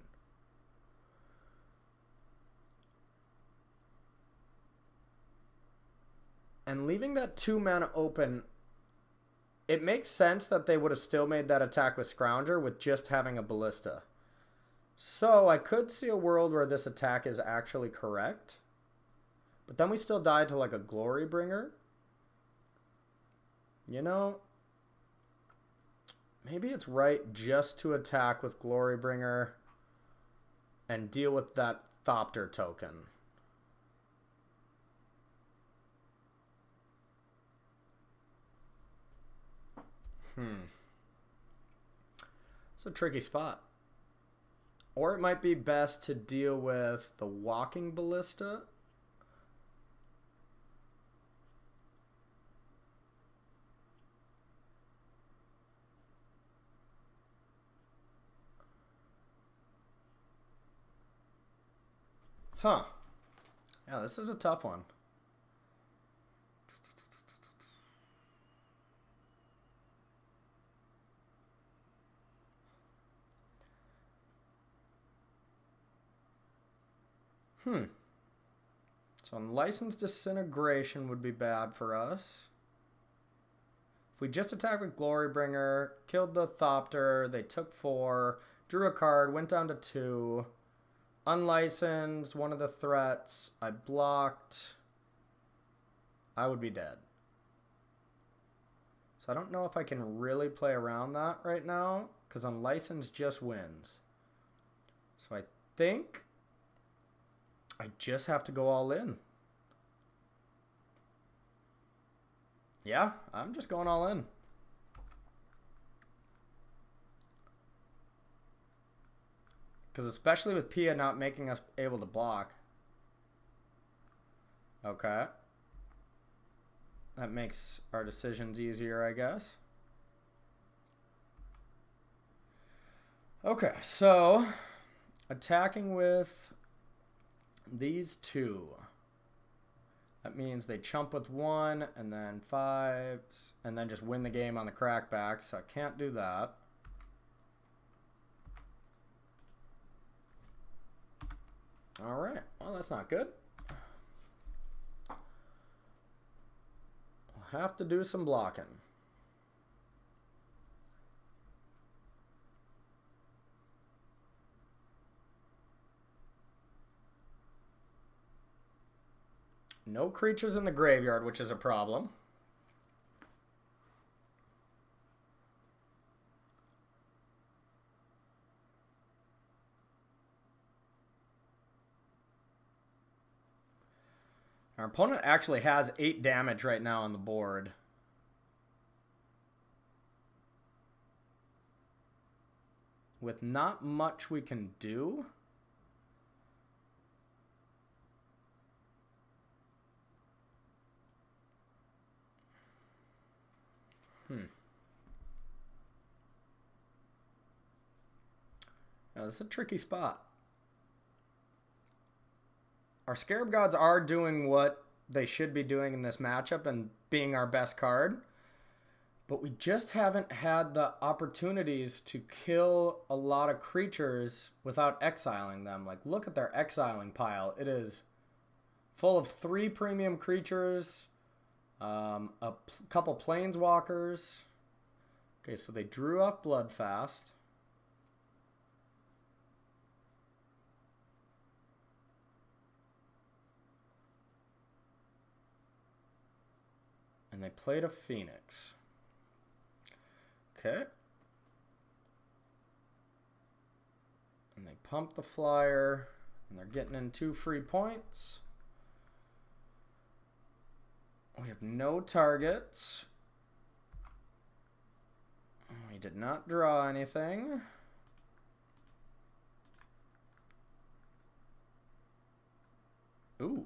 And leaving that 2 mana open, it makes sense that they would have still made that attack with Scrounger with just having a Ballista. So I could see a world where this attack is actually correct. But then we still died to like a Glorybringer. You know, maybe it's right just to attack with Glorybringer and deal with that Thopter token. It's a tricky spot. Or it might be best to deal with the Walking Ballista. Huh. Yeah, this is a tough one. So Unlicensed Disintegration would be bad for us. If we just attack with Glorybringer, killed the Thopter, they took 4, drew a card, went down to 2. Unlicensed, one of the threats, I blocked, I would be dead. So I don't know if I can really play around that right now, because Unlicensed just wins. So I think I just have to go all in. Yeah, I'm just going all in. Because especially with Pia not making us able to block. Okay. That makes our decisions easier, I guess. Okay, so attacking with these two. That means they chump with 1 and then 5s and then just win the game on the crackback, so I can't do that. Alright, well that's not good. We'll have to do some blocking. No creatures in the graveyard, which is a problem. Our opponent actually has 8 damage right now on the board. With not much we can do. Now, this is a tricky spot. Our Scarab Gods are doing what they should be doing in this matchup and being our best card. But we just haven't had the opportunities to kill a lot of creatures without exiling them. Like, look at their exiling pile. It is full of 3 premium creatures, a couple planeswalkers. Okay, so they drew off Bloodfast. And they played a Phoenix. Okay. And they pump the flyer, and they're getting in 2 free points. We have no targets. We did not draw anything. Ooh.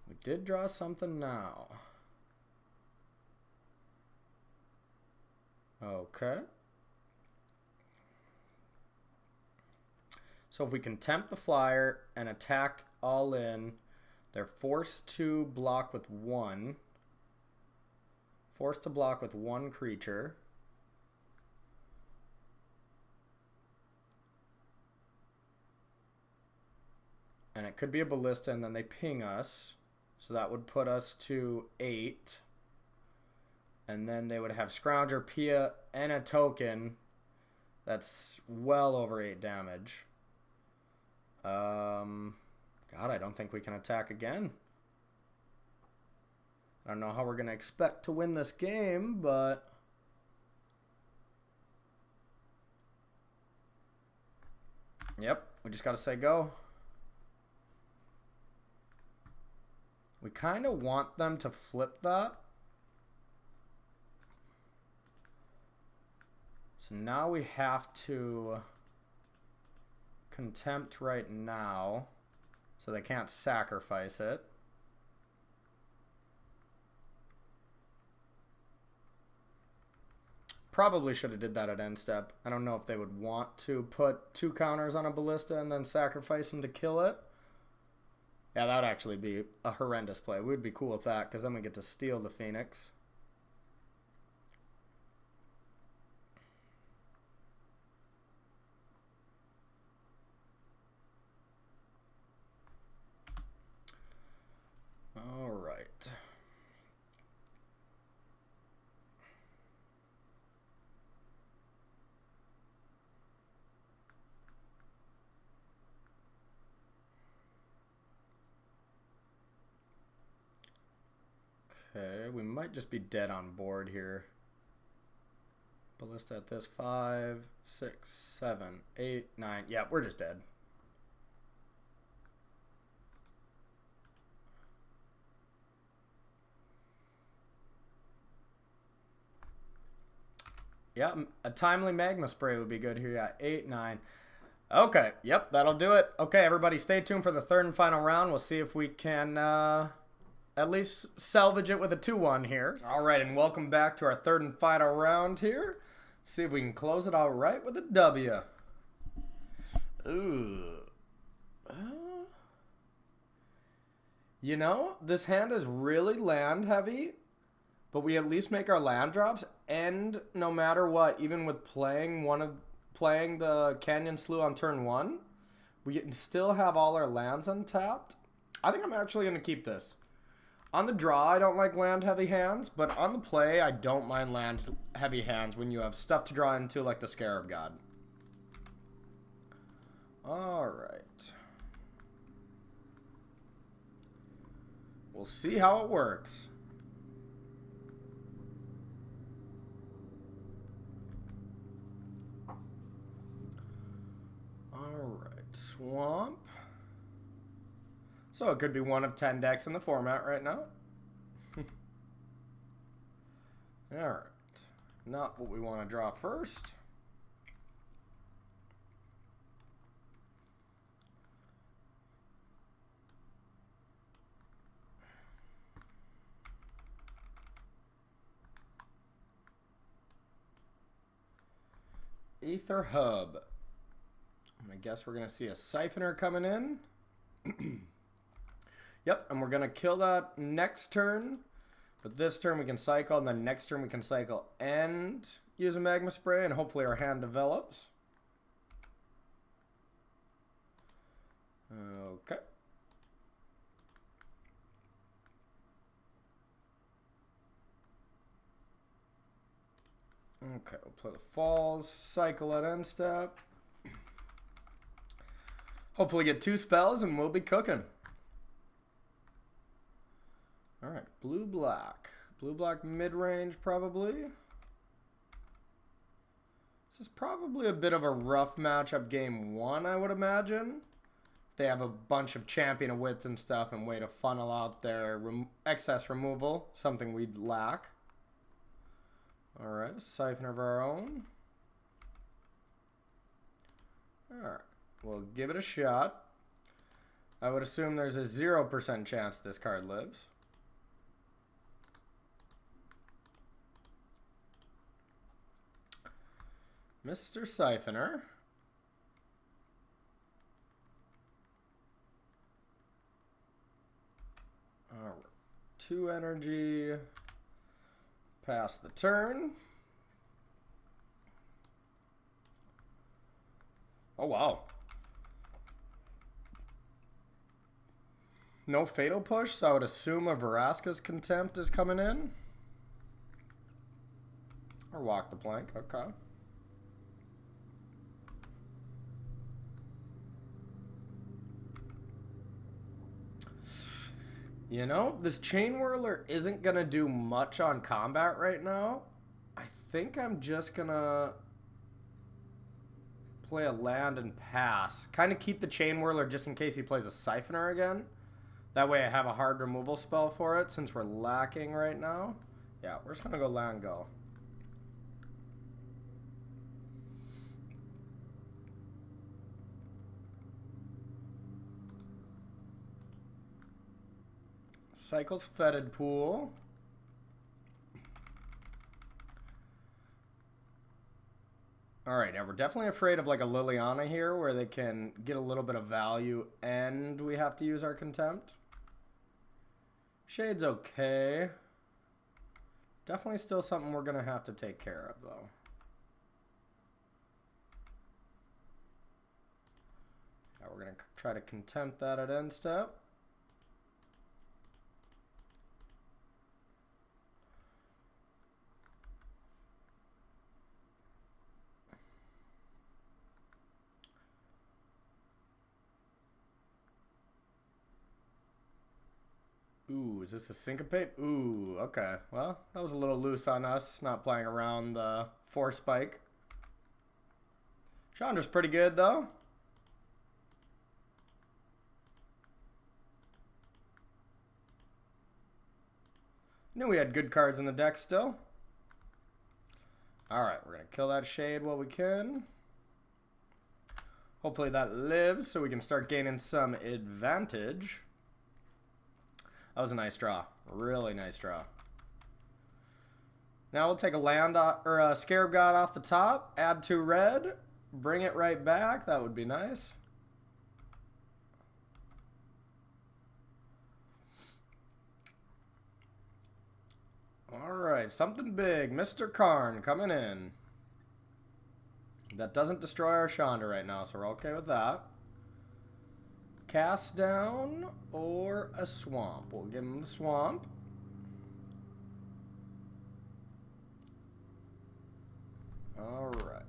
We did draw something now. Okay. So if we can tempt the flyer and attack all in, they're forced to block with 1. Forced to block with 1 creature. And it could be a ballista, and then they ping us. So that would put us to 8. And then they would have Scrounger, Pia, and a token. That's well over 8 damage. God, I don't think we can attack again. I don't know how we're going to expect to win this game, but... Yep, we just got to say go. We kind of want them to flip that. So now we have to contempt right now, so they can't sacrifice it. Probably should have did that at end step. I don't know if they would want to put 2 counters on a ballista and then sacrifice them to kill it. Yeah, that would actually be a horrendous play. We'd be cool with that, because then we get to steal the Phoenix. All right. Okay, we might just be dead on board here. Ballista at this. 5, 6, 7, 8, 9. Yeah, we're just dead. Yeah, a timely magma spray would be good here. Yeah, 8, 9. Okay, yep, that'll do it. Okay, everybody, stay tuned for the third and final round. We'll see if we can at least salvage it with a 2-1 here. All right, and welcome back to our third and final round here. Let's see if we can close it all right with a W. Ooh. You know, this hand is really land heavy, but we at least make our land drops, and no matter what, even with playing the Canyon Slough on turn 1, we can still have all our lands untapped. I think I'm actually going to keep this. On the draw, I don't like land-heavy hands, but on the play, I don't mind land-heavy hands when you have stuff to draw into like the Scarab God. Alright. We'll see how it works. Alright, Swamp. So it could be one of 10 decks in the format right now. Alright. Not what we want to draw first. Aether Hub. I guess we're going to see a Siphoner coming in. Yep, and we're going to kill that next turn. But this turn we can cycle, and then next turn we can cycle and use a Magma Spray, and hopefully our hand develops. Okay. Okay, we'll play the Falls, cycle at end step. Hopefully get 2 spells and we'll be cooking. Alright, blue-black. Blue-black mid-range, probably. This is probably a bit of a rough matchup game 1, I would imagine. They have a bunch of Champion of Wits and stuff and way to funnel out their excess removal, something we'd lack. Alright, a Siphoner of our own. Alright, we'll give it a shot. I would assume there's a 0% chance this card lives. Mr. Siphoner. Alright, 2 energy. Pass the turn. Oh, wow. No Fatal Push, so I would assume a Vraska's Contempt is coming in. Or Walk the Plank, okay. You know, this Chain Whirler isn't going to do much on combat right now. I think I'm just going to play a land and pass. Kind of keep the Chain Whirler just in case he plays a Siphoner again. That way I have a hard removal spell for it since we're lacking right now. Yeah, we're just going to go land go. Cycles Fetid Pool. Alright, now we're definitely afraid of like a Liliana here where they can get a little bit of value and we have to use our Contempt. Shade's okay. Definitely still something we're going to have to take care of though. Now we're going to try to Contempt that at end step. Ooh, is this a Syncopate? Ooh, okay. Well, that was a little loose on us, not playing around the Force Spike. Chandra's pretty good, though. Knew we had good cards in the deck still. Alright, we're going to kill that Shade while we can. Hopefully that lives so we can start gaining some advantage. That was a nice draw. Really nice draw. Now we'll take a land or a Scarab God off the top, add 2 red, bring it right back. That would be nice. Alright, something big. Mr. Karn coming in. That doesn't destroy our Chandra right now, so we're okay with that. Cast down or a swamp. We'll give him the swamp. Alright.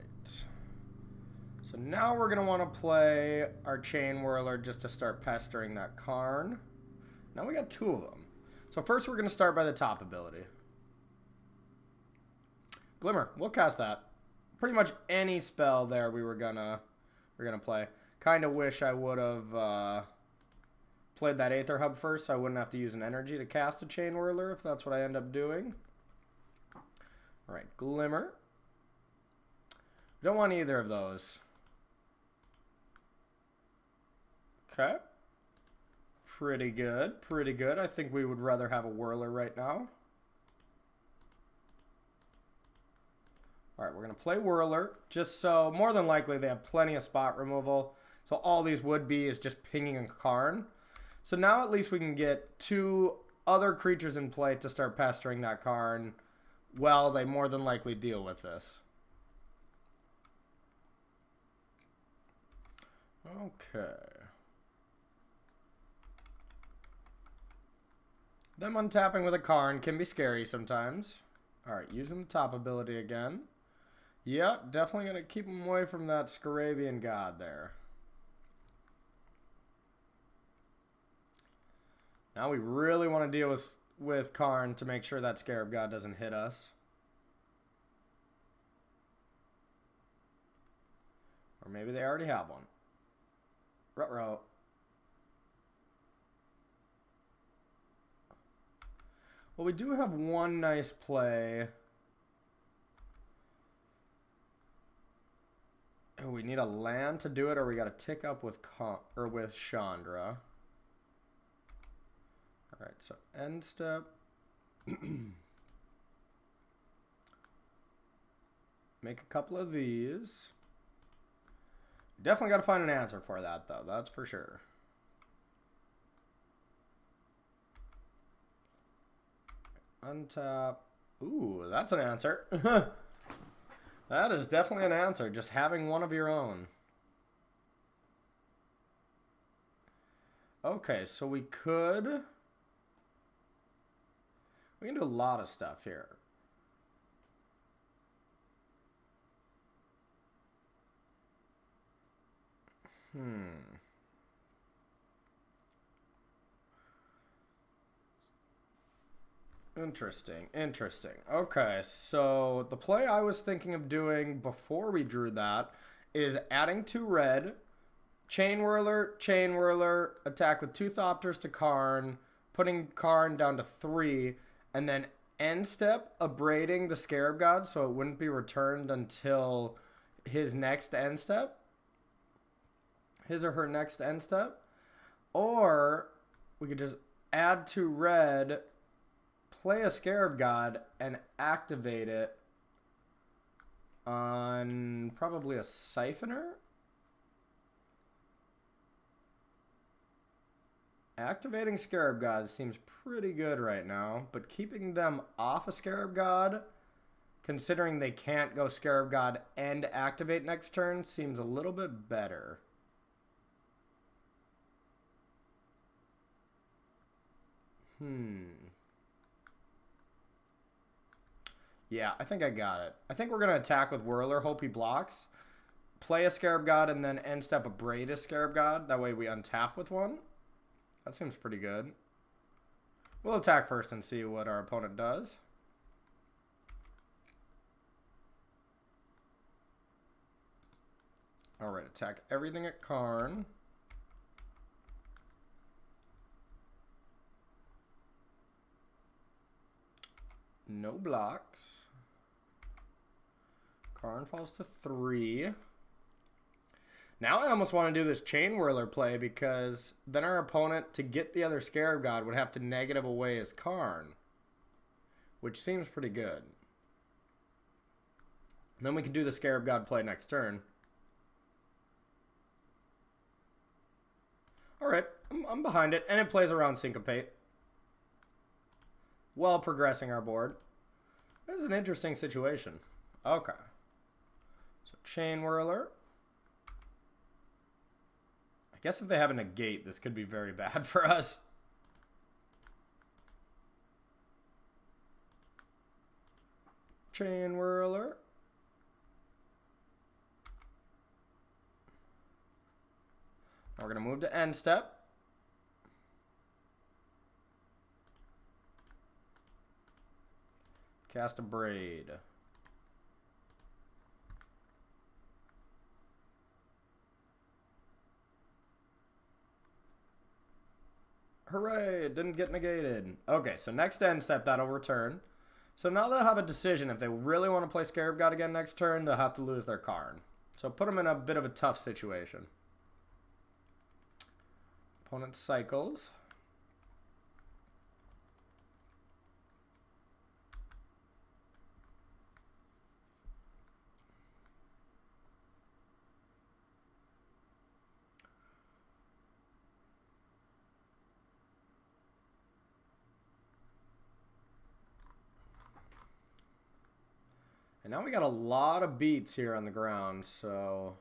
So now we're going to want to play our Chain Whirler just to start pestering that Karn. Now we got 2 of them. So first we're going to start by the top ability. Glimmer. We'll cast that. Pretty much any spell there we're gonna play. Kind of wish I would have played that Aether Hub first so I wouldn't have to use an energy to cast a Chain Whirler if that's what I end up doing. Alright, Glimmer. Don't want either of those. Okay. Pretty good. Pretty good. I think we would rather have a Whirler right now. Alright, we're going to play Whirler, just so, more than likely, they have plenty of spot removal. So all these would be is just pinging a Karn. So now at least we can get 2 other creatures in play to start pestering that Karn. Well, they more than likely deal with this. Okay. Them untapping with a Karn can be scary sometimes. Alright, using the top ability again. Yep, definitely going to keep him away from that Scarabian God there. Now we really want to deal with Karn to make sure that Scarab God doesn't hit us. Or maybe they already have one. Ruh-roh. Well, we do have one nice play. Oh, we need a land to do it, or we got to tick up with Chandra. All right, so end step. Make a couple of these. Definitely got to find an answer for that, though. That's for sure. Untap. Ooh, that's an answer. That is definitely an answer. Just having one of your own. Okay, so we can do a lot of stuff here. Interesting, interesting. Okay, so the play I was thinking of doing before we drew that is adding 2 red, Chain Whirler, attack with 2 Thopters to Karn, putting Karn down to 3, and then end step abrading the Scarab God so it wouldn't be returned until his next end step. His or her next end step. Or we could just add 2 red, play a Scarab God, and activate it on probably a Siphoner. Activating Scarab God seems pretty good right now, but keeping them off a Scarab God, considering they can't go Scarab God and activate next turn, seems a little bit better. Yeah, I think I got it. I think we're going to attack with Whirler, hope he blocks. Play a Scarab God and then end step abrade a Scarab God. That way we untap with one. That seems pretty good. We'll attack first and see what our opponent does. Alright, attack everything at Karn. No blocks. Karn falls to 3. Now I almost want to do this Chain Whirler play because then our opponent, to get the other Scarab God, would have to negative away his Karn, which seems pretty good. And then we can do the Scarab God play next turn. Alright, I'm behind it, and it plays around Syncopate, while progressing our board. This is an interesting situation. Okay. So Chain Whirler. I guess if they have a negate, this could be very bad for us. Chain Whirler. Now we're going to move to end step. Cast a Braid. Hooray, it didn't get negated. Okay, so next end step, that'll return. So now they'll have a decision. If they really want to play Scarab God again next turn, they'll have to lose their Karn. So put them in a bit of a tough situation. Opponent cycles. And now we got a lot of beats here on the ground, so...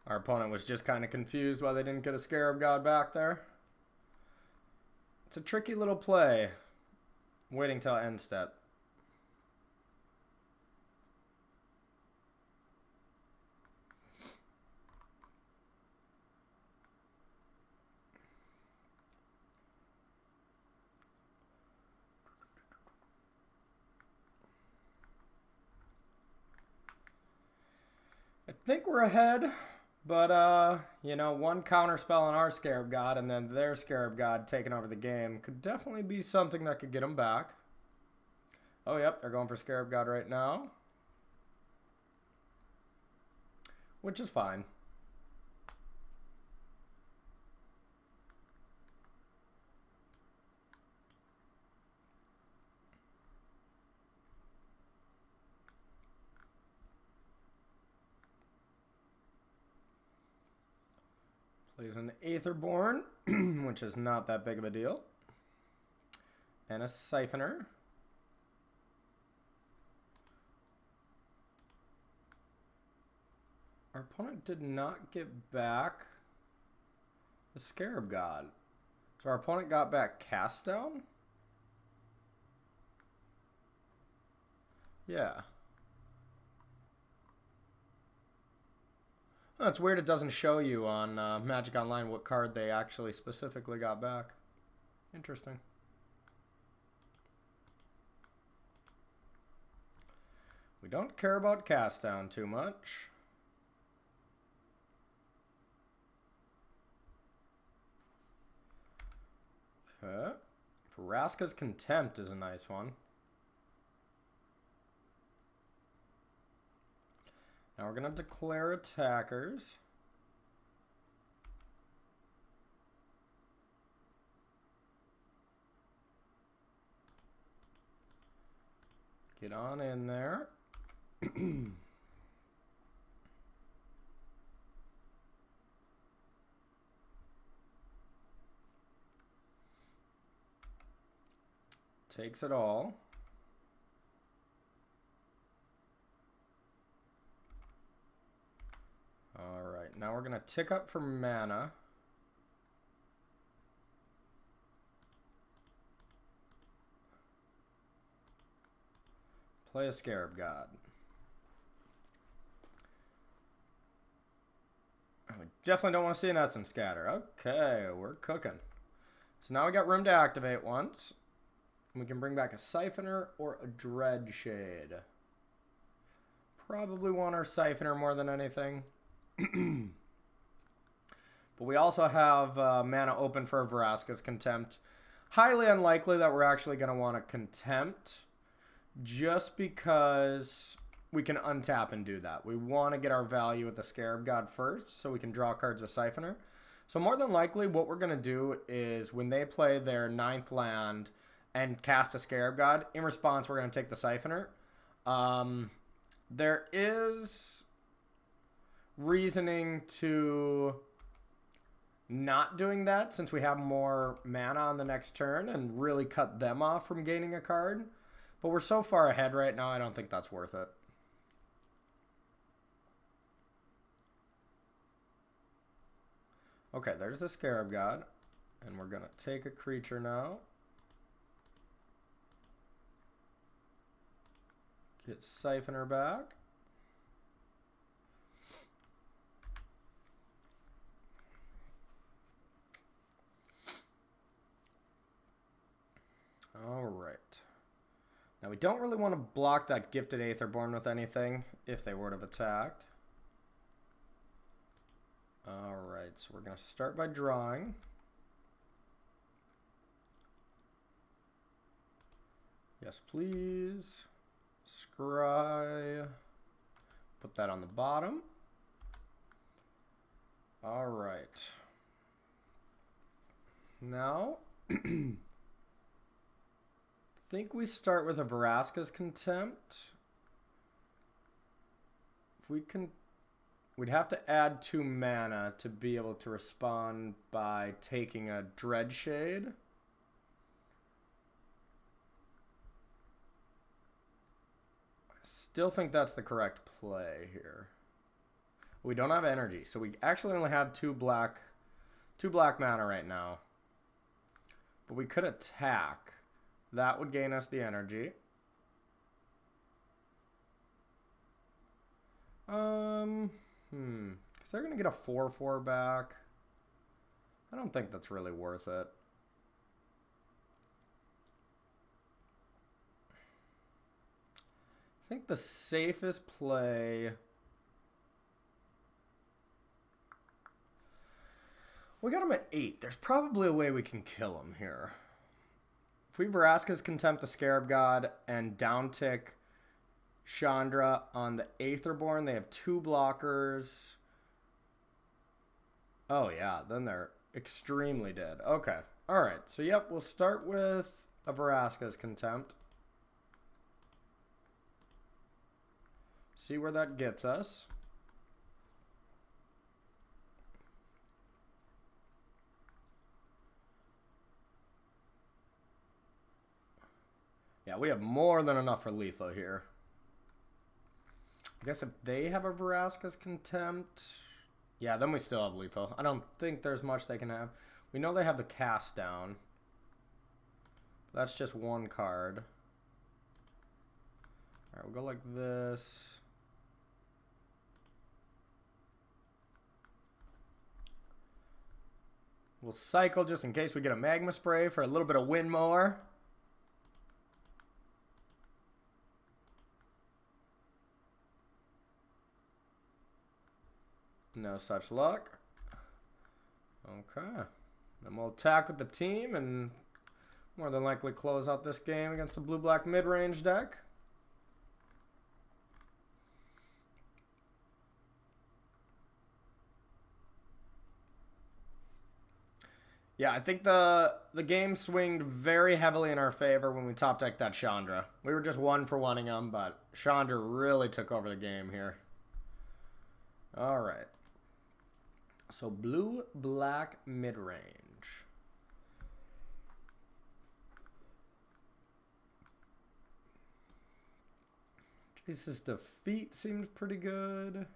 Our opponent was just kind of confused why they didn't get a Scarab God back there. It's a tricky little play. Waiting till end step. I think we're ahead. But, you know, one counter spell on our Scarab God and then their Scarab God taking over the game could definitely be something that could get them back. Oh, yep, they're going for Scarab God right now. Which is fine. Plays an Aetherborn, which is not that big of a deal. And a Siphoner. Our opponent did not get back the Scarab God. So our opponent got back Cast Down? Yeah. Oh, it's weird it doesn't show you on Magic Online what card they actually specifically got back. Interesting. We don't care about Cast Down too much. Okay. Vraska's Contempt is a nice one. Now we're going to declare attackers. Get on in there. Takes it all. Alright, now we're going to tick up for mana. Play a Scarab God. We definitely don't want to see an Essence Scatter. Okay, we're cooking. So now we got room to activate once. We can bring back a Siphoner or a Dreadshade. Probably want our Siphoner more than anything. But we also have mana open for a Vraska's Contempt. Highly unlikely that we're actually going to want a Contempt, just because we can untap and do that. We want to get our value with the Scarab God first, so we can draw cards with Siphoner. So more than likely, what we're going to do is when they play their 9th land and cast a Scarab God, in response, we're going to take the Siphoner. There is reasoning to not doing that, since we have more mana on the next turn, and really cut them off from gaining a card. But we're so far ahead right now, I don't think that's worth it. Okay, there's the Scarab God. And we're going to take a creature now. Get Siphoner back. Alright. Now we don't really want to block that Gifted Aetherborn with anything if they would have attacked. Alright, so we're going to start by drawing. Yes, please. Scry. Put that on the bottom. Alright. Now, I think we start with a Vraska's Contempt. If we can, we'd have to add 2 mana to be able to respond by taking a Dreadshade. I still think that's the correct play here. We don't have energy, so we actually only have 2 black mana right now. But we could attack. That would gain us the energy. Because they're going to get a 4/4 back. I don't think that's really worth it. I think the safest play... We got him at 8. There's probably a way we can kill him here. If we Vraska's Contempt the Scarab God and downtick Chandra on the Aetherborn, they have 2 blockers. Oh yeah, then they're extremely dead. Okay, alright. So yep, we'll start with a Vraska's Contempt. See where that gets us. Yeah, we have more than enough for lethal here. I guess if they have a Vraska's Contempt... Yeah, then we still have lethal. I don't think there's much they can have. We know they have the cast down. That's just 1 card. Alright, we'll go like this. We'll cycle just in case we get a Magma Spray for a little bit of Windmower. No such luck. Okay. Then we'll attack with the team and more than likely close out this game against the blue-black mid-range deck. Yeah, I think the game swinged very heavily in our favor when we top decked that Chandra. We were just 1-for-1ing him, but Chandra really took over the game here. Alright. So blue-black mid-range. Jesus Defeat seems pretty good.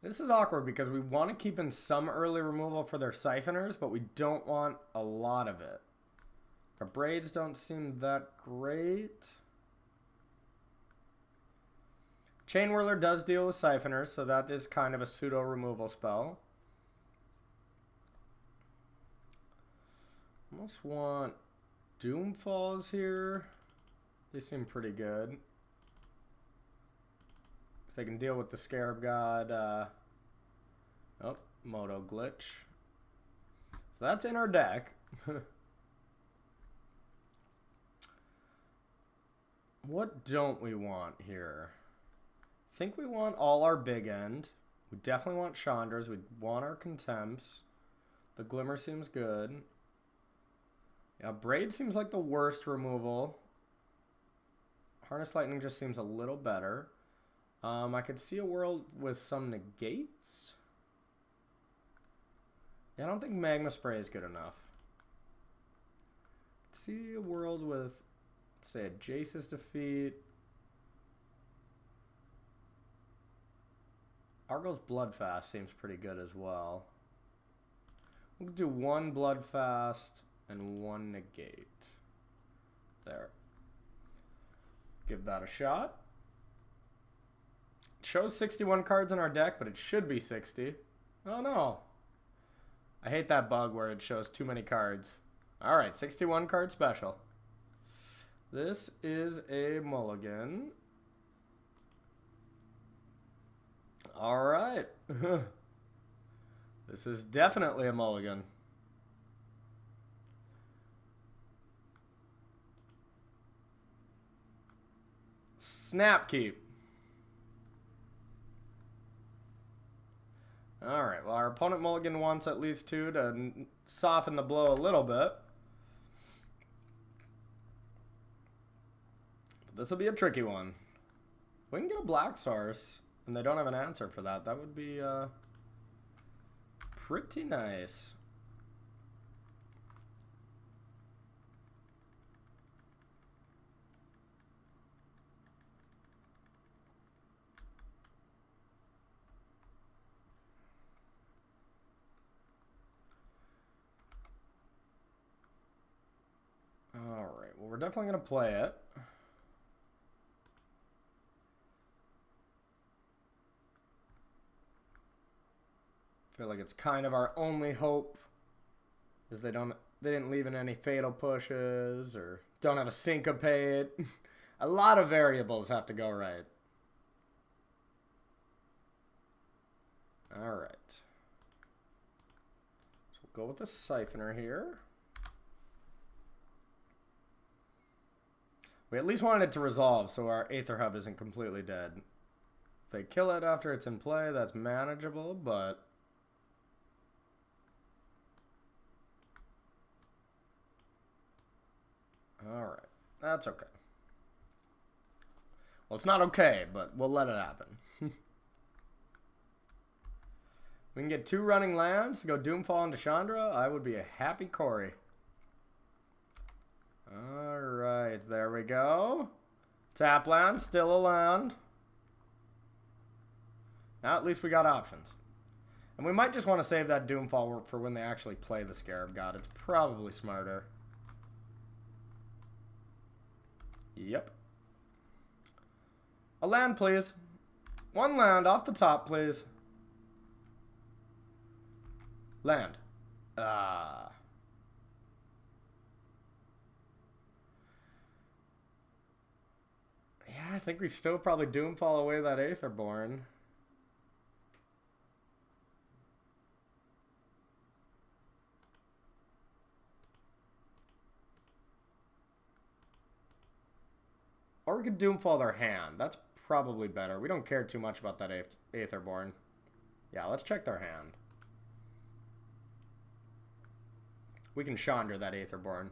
This is awkward because we want to keep in some early removal for their Siphoners, but we don't want a lot of it. Our Braids don't seem that great. Chain Whirler does deal with Siphoners, so that is kind of a pseudo removal spell. Almost want Doomfalls here. They seem pretty good. Because they can deal with the Scarab God. Oh, Moto Glitch. So that's in our deck. What don't we want here? I think we want all our big end. We definitely want Chandra's. We want our Contempts. The Glimmer seems good. Yeah, Braid seems like the worst removal. Harness Lightning just seems a little better. I could see a world with some negates. Yeah, I don't think Magma Spray is good enough. See a world with, say, a Jace's Defeat. Argo's Bloodfast seems pretty good as well. We'll do one Bloodfast and one negate. There. Give that a shot. It shows 61 cards in our deck, but it should be 60. Oh no. I hate that bug where it shows too many cards. Alright, 61 card special. This is a mulligan. Alright. This is definitely a mulligan. Snapkeep. Alright, well our opponent mulligan wants at least 2 to soften the blow a little bit. But this will be a tricky one. We can get a Black Source, and they don't have an answer for that. That would be pretty nice. Alright, well we're definitely going to play it. Feel like it's kind of our only hope, is they didn't leave in any fatal pushes or don't have a syncopate. A lot of variables have to go right. All right. So we'll go with the Siphoner here. We at least wanted it to resolve so our Aether Hub isn't completely dead. If they kill it after it's in play, that's manageable, but alright, that's okay. Well, it's not okay, but we'll let it happen. We can get 2 running lands to go Doomfall into Chandra. I would be a happy Corey. Alright, there we go. Tap land, still a land. Now at least we got options. And we might just want to save that Doomfall for when they actually play the Scarab God. It's probably smarter. Yep. A land, please. 1 land off the top, please. Land. Yeah, I think we still probably Doomfall away that Aetherborn. Or we could Doomfall their hand. That's probably better. We don't care too much about that Aetherborn. Yeah, let's check their hand. We can Chandra that Aetherborn.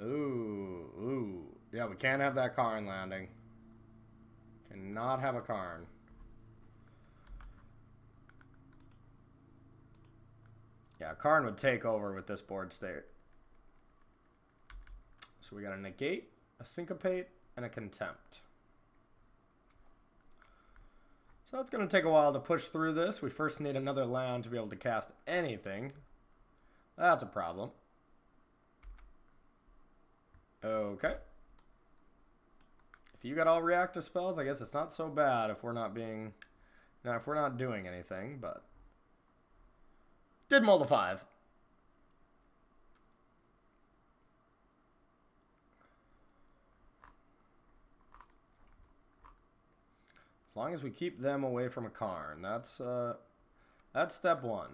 Ooh. Yeah, we can't have that Karn landing. Cannot have a Karn. Yeah, Karn would take over with this board state. So we got a Negate, a Syncopate, and a Contempt. So it's going to take a while to push through this. We first need another land to be able to cast anything. That's a problem. Okay. If you got all reactive spells, I guess it's not so bad if we're not being... Now, if we're not doing anything, but... Did mull the 5. As long as we keep them away from a Karn. That's step 1.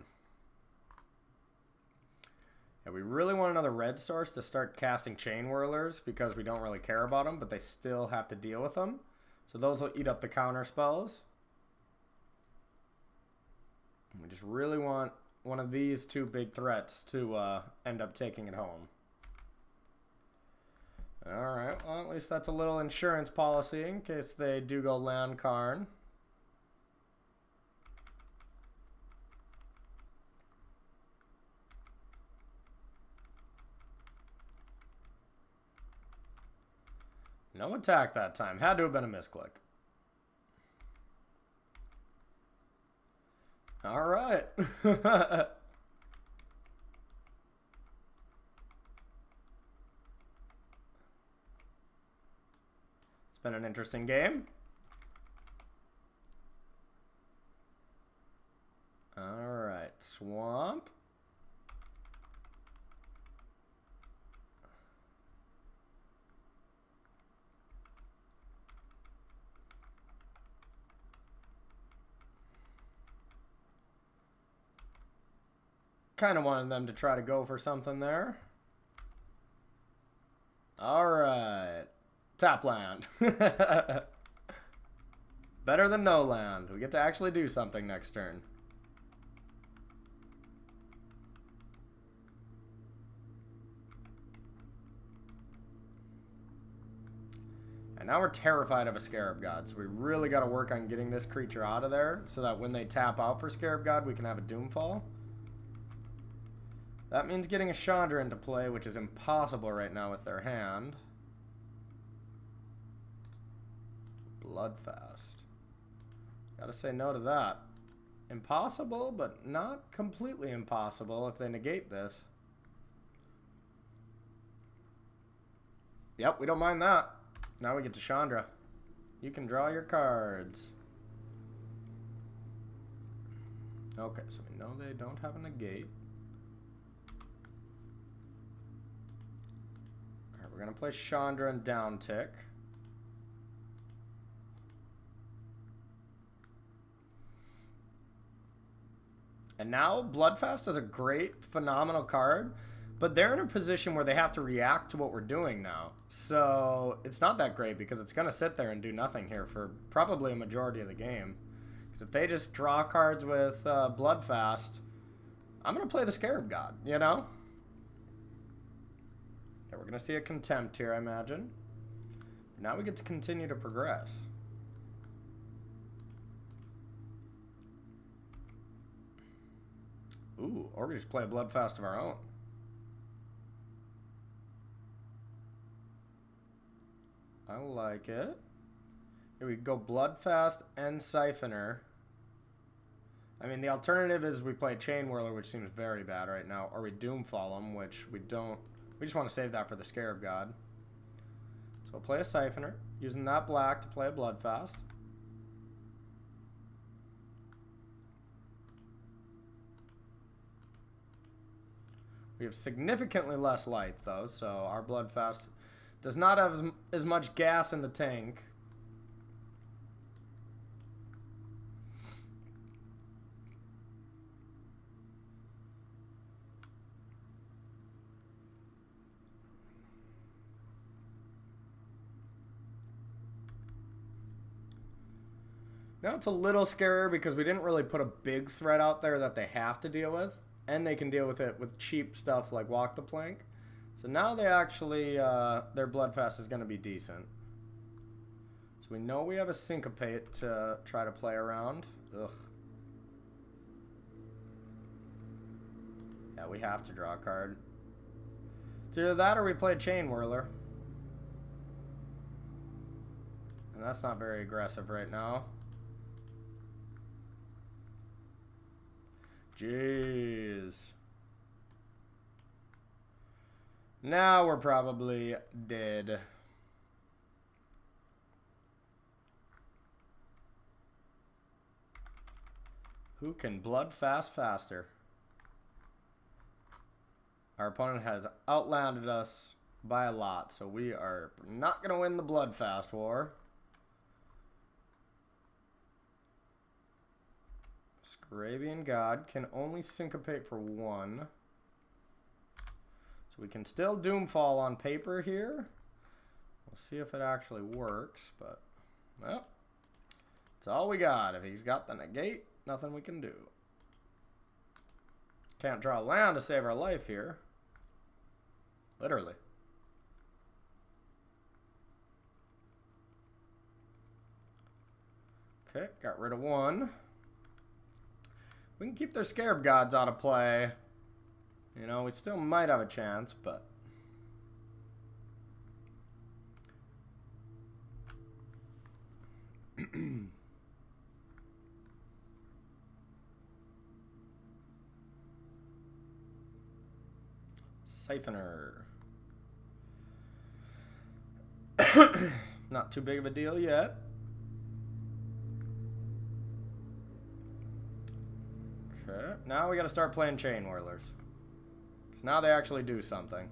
Yeah, we really want another red source to start casting Chain Whirlers because we don't really care about them, but they still have to deal with them. So those will eat up the counter spells. And we just really want one of these 2 big threats to end up taking it home. Alright, well at least that's a little insurance policy in case they do go land Karn. No attack that time. Had to have been a misclick. Alright. It's been an interesting game. Alright, swamp. Kind of wanted them to try to go for something there. Alright. Tap land. Better than no land. We get to actually do something next turn. And now we're terrified of a Scarab God, so we really got to work on getting this creature out of there so that when they tap out for Scarab God, we can have a Doomfall. That means getting a Chandra into play, which is impossible right now with their hand. Bloodfast. Gotta say no to that. Impossible, but not completely impossible if they negate this. Yep, we don't mind that. Now we get to Chandra. You can draw your cards. Okay, so we know they don't have a negate. Alright, we're going to play Chandra and down tick. And now Bloodfast is a great, phenomenal card, but they're in a position where they have to react to what we're doing now. So it's not that great because it's going to sit there and do nothing here for probably a majority of the game. Because if they just draw cards with Bloodfast, I'm going to play the Scarab God, you know? Okay, we're going to see a Contempt here, I imagine. Now we get to continue to progress. Ooh, or we just play a Bloodfast of our own. I like it. Here we go, Bloodfast and Siphoner. I mean, the alternative is we play Chain Whirler, which seems very bad right now, or we Doomfall them, which we don't. We just want to save that for the Scarab God. So we'll play a Siphoner, using that black to play a Bloodfast. We have significantly less life, though, so our Bloodfast does not have as much gas in the tank. Now it's a little scarier because we didn't really put a big threat out there that they have to deal with. And they can deal with it with cheap stuff like Walk the Plank. So now they actually, their Bloodfast is going to be decent. So we know we have a Syncopate to try to play around. Ugh. Yeah, we have to draw a card. It's either that or we play Chain Whirler. And that's not very aggressive right now. Jeez. Now we're probably dead. Who can blood fast faster? Our opponent has outlanded us by a lot, so we are not going to win the blood fast war. Scarabian God can only syncopate for 1. So we can still Doomfall on paper here. We'll see if it actually works, but, well, it's all we got. If he's got the negate, nothing we can do. Can't draw land to save our life here. Literally. Okay, got rid of 1. We can keep their Scarab Gods out of play. You know, we still might have a chance, but... Siphoner. Not too big of a deal yet. Okay, now we gotta start playing Chain Whirlers. Because now they actually do something.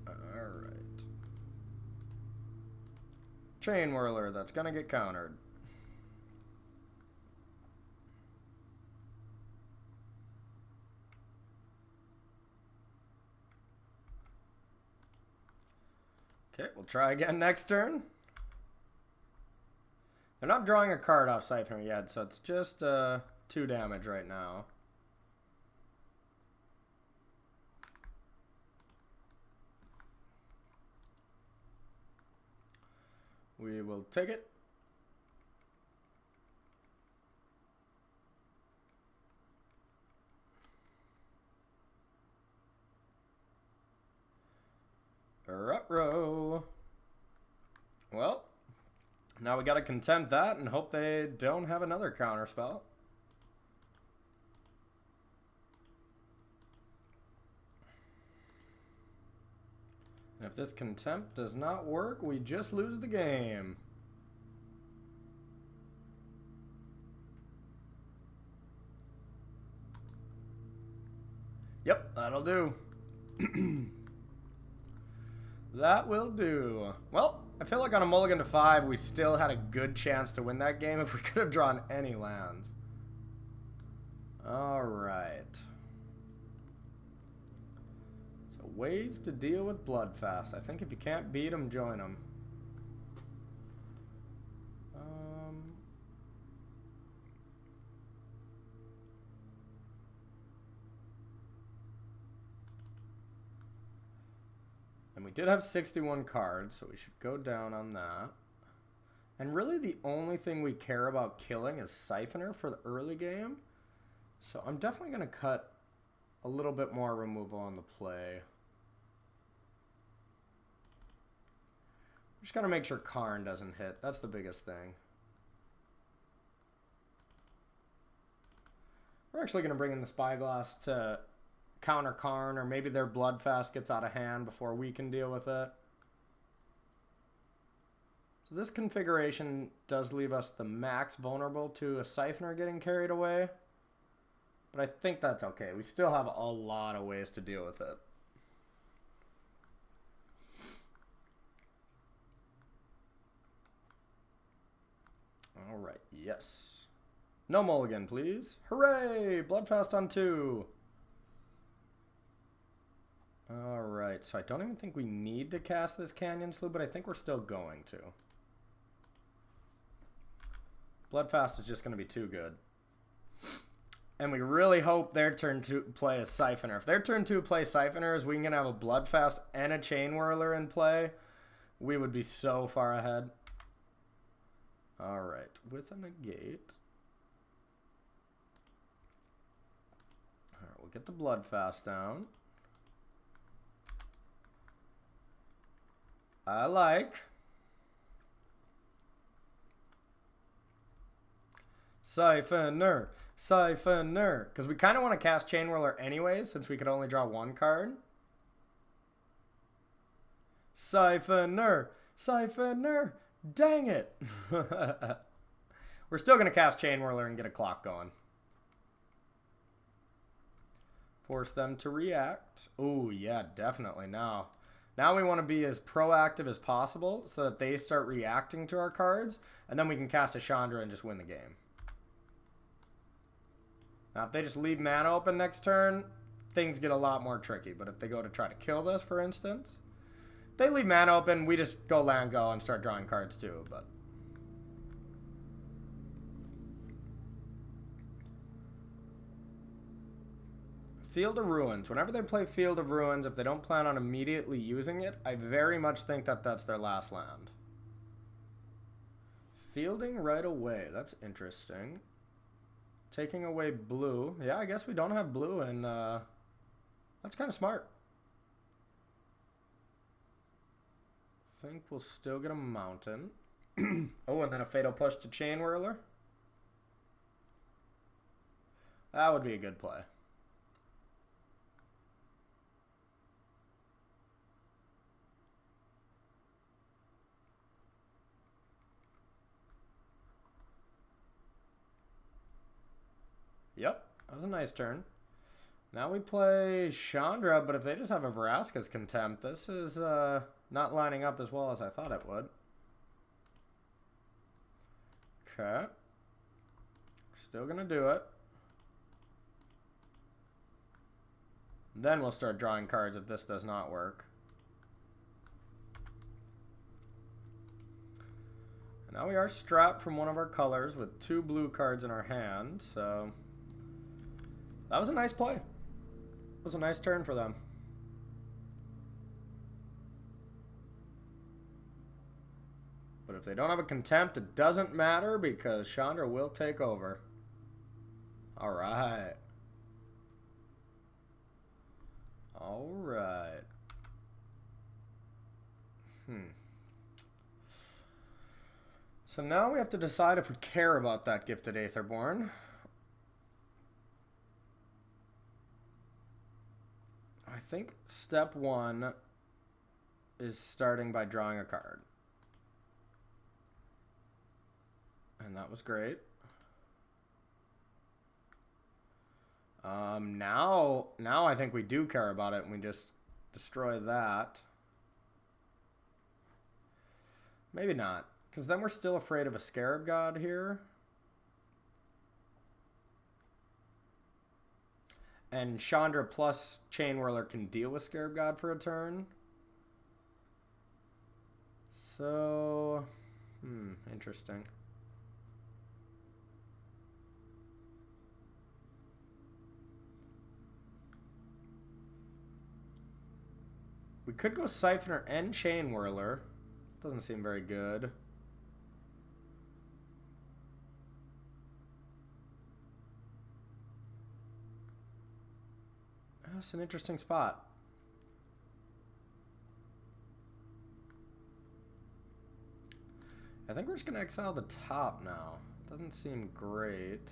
Alright. Chain Whirler, that's gonna get countered. Okay, we'll try again next turn. They're not drawing a card off Siphoner yet, so it's just 2 damage right now. We will take it. Ruh-roh. Well, now we gotta contempt that and hope they don't have another counter spell. And if this contempt does not work, we just lose the game. Yep, that'll do. That will do. Well, I feel like on a mulligan to 5, we still had a good chance to win that game if we could have drawn any lands. Alright. So, ways to deal with Bloodfast. I think if you can't beat them, join them. And we did have 61 cards, so we should go down on that. And really the only thing we care about killing is Siphoner for the early game. So I'm definitely going to cut a little bit more removal on the play. Just got to make sure Karn doesn't hit. That's the biggest thing. We're actually going to bring in the Spyglass to counter Karn, or maybe their Bloodfast gets out of hand before we can deal with it. So this configuration does leave us the max vulnerable to a Siphoner getting carried away. But I think that's okay. We still have a lot of ways to deal with it. Alright, yes. No mulligan, please. Hooray! Bloodfast on 2. Alright, so I don't even think we need to cast this Canyon Slough, but I think we're still going to. Bloodfast is just going to be too good. And we really hope their turn 2 play is Siphoner. If their turn 2 play Siphoner is we can have a Bloodfast and a Chain Whirler in play, we would be so far ahead. Alright, with a negate. Alright, we'll get the Bloodfast down. I like. Siphoner. Siphoner. Because we kind of want to cast Chain Whirler anyways, since we could only draw one card. Siphoner. Siphoner. Dang it. We're still going to cast Chain Whirler and get a clock going. Force them to react. Oh, yeah, definitely. Now we want to be as proactive as possible so that they start reacting to our cards, and then we can cast a Chandra and just win the game. Now, if they just leave mana open next turn, things get a lot more tricky. But if they go to try to kill this, for instance, if they leave mana open, we just go land go and start drawing cards too. But Field of Ruins. Whenever they play Field of Ruins, if they don't plan on immediately using it, I very much think that that's their last land. Fielding right away. That's interesting. Taking away blue. Yeah, I guess we don't have blue, and that's kind of smart. I think we'll still get a mountain. Oh, and then a Fatal Push to Chain Whirler. That would be a good play. Yep, that was a nice turn. Now we play Chandra, but if they just have a Vraska's Contempt, this is not lining up as well as I thought it would. Okay. Still gonna do it. Then we'll start drawing cards if this does not work. And now we are strapped from one of our colors with 2 blue cards in our hand, so that was a nice play. It was a nice turn for them. But if they don't have a Contempt, it doesn't matter because Chandra will take over. Alright. Alright. So now we have to decide if we care about that Gifted Aetherborn. I think step 1 is starting by drawing a card. And that was great. Now I think we do care about it and we just destroy that. Maybe not, because then we're still afraid of a Scarab God here. And Chandra plus Chain Whirler can deal with Scarab God for a turn. So, interesting. We could go Siphoner and Chain Whirler. Doesn't seem very good. That's an interesting spot. I think we're just going to exile the top now. Doesn't seem great.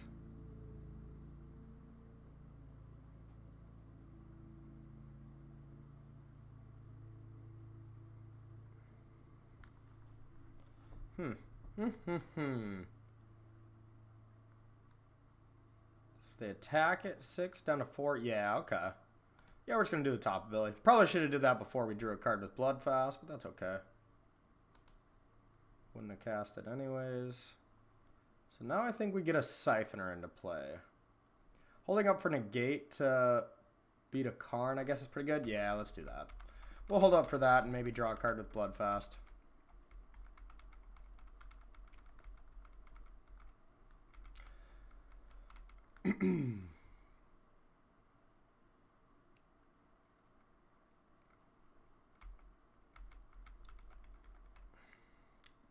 If they attack at 6 down to 4, yeah, okay. Yeah, we're just going to do the top ability. Probably should have did that before we drew a card with Bloodfast, but that's okay. Wouldn't have cast it anyways. So now I think we get a Siphoner into play. Holding up for Negate to beat a Karn, I guess is pretty good. Yeah, let's do that. We'll hold up for that and maybe draw a card with Bloodfast.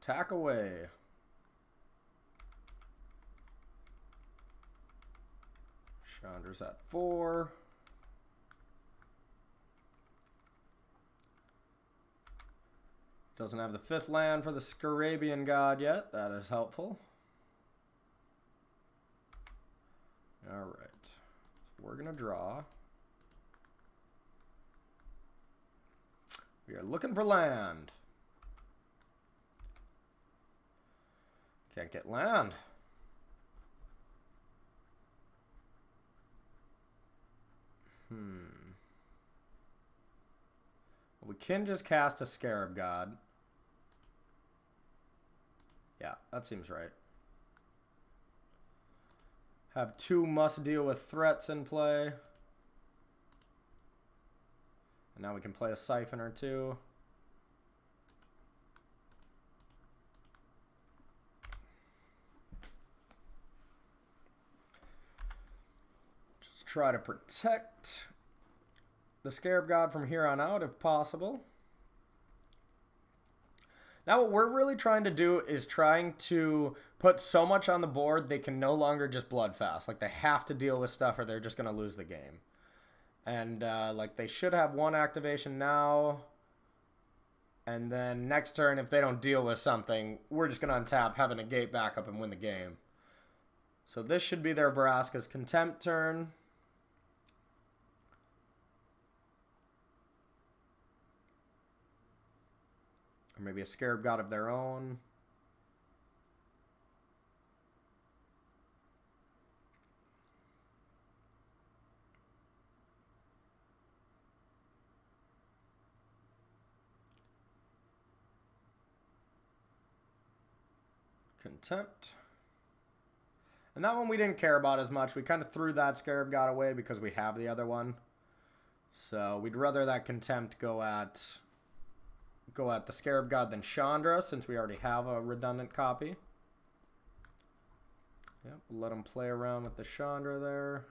Attack away. Chandra's at 4. Doesn't have the 5th land for the Scarabian God yet. That is helpful. All right. So we're going to draw. We are looking for land. Can't get land. We can just cast a Scarab God. Yeah, that seems right. Have 2 must deal with threats in play. And now we can play a Siphoner too. Just try to protect the Scarab God from here on out if possible. Now what we're really trying to do is trying to put so much on the board they can no longer just bloodfast. Like they have to deal with stuff or they're just going to lose the game. And like they should have 1 activation now. And then next turn, if they don't deal with something, we're just going to untap, have a negate backup, and win the game. So this should be their Vraska's Contempt turn. Or maybe a Scarab God of their own. Contempt. And that one we didn't care about as much. We kind of threw that Scarab God away because we have the other one. So we'd rather that Contempt go at the Scarab God than Chandra, since we already have a redundant copy. Yep, let him play around with the Chandra there.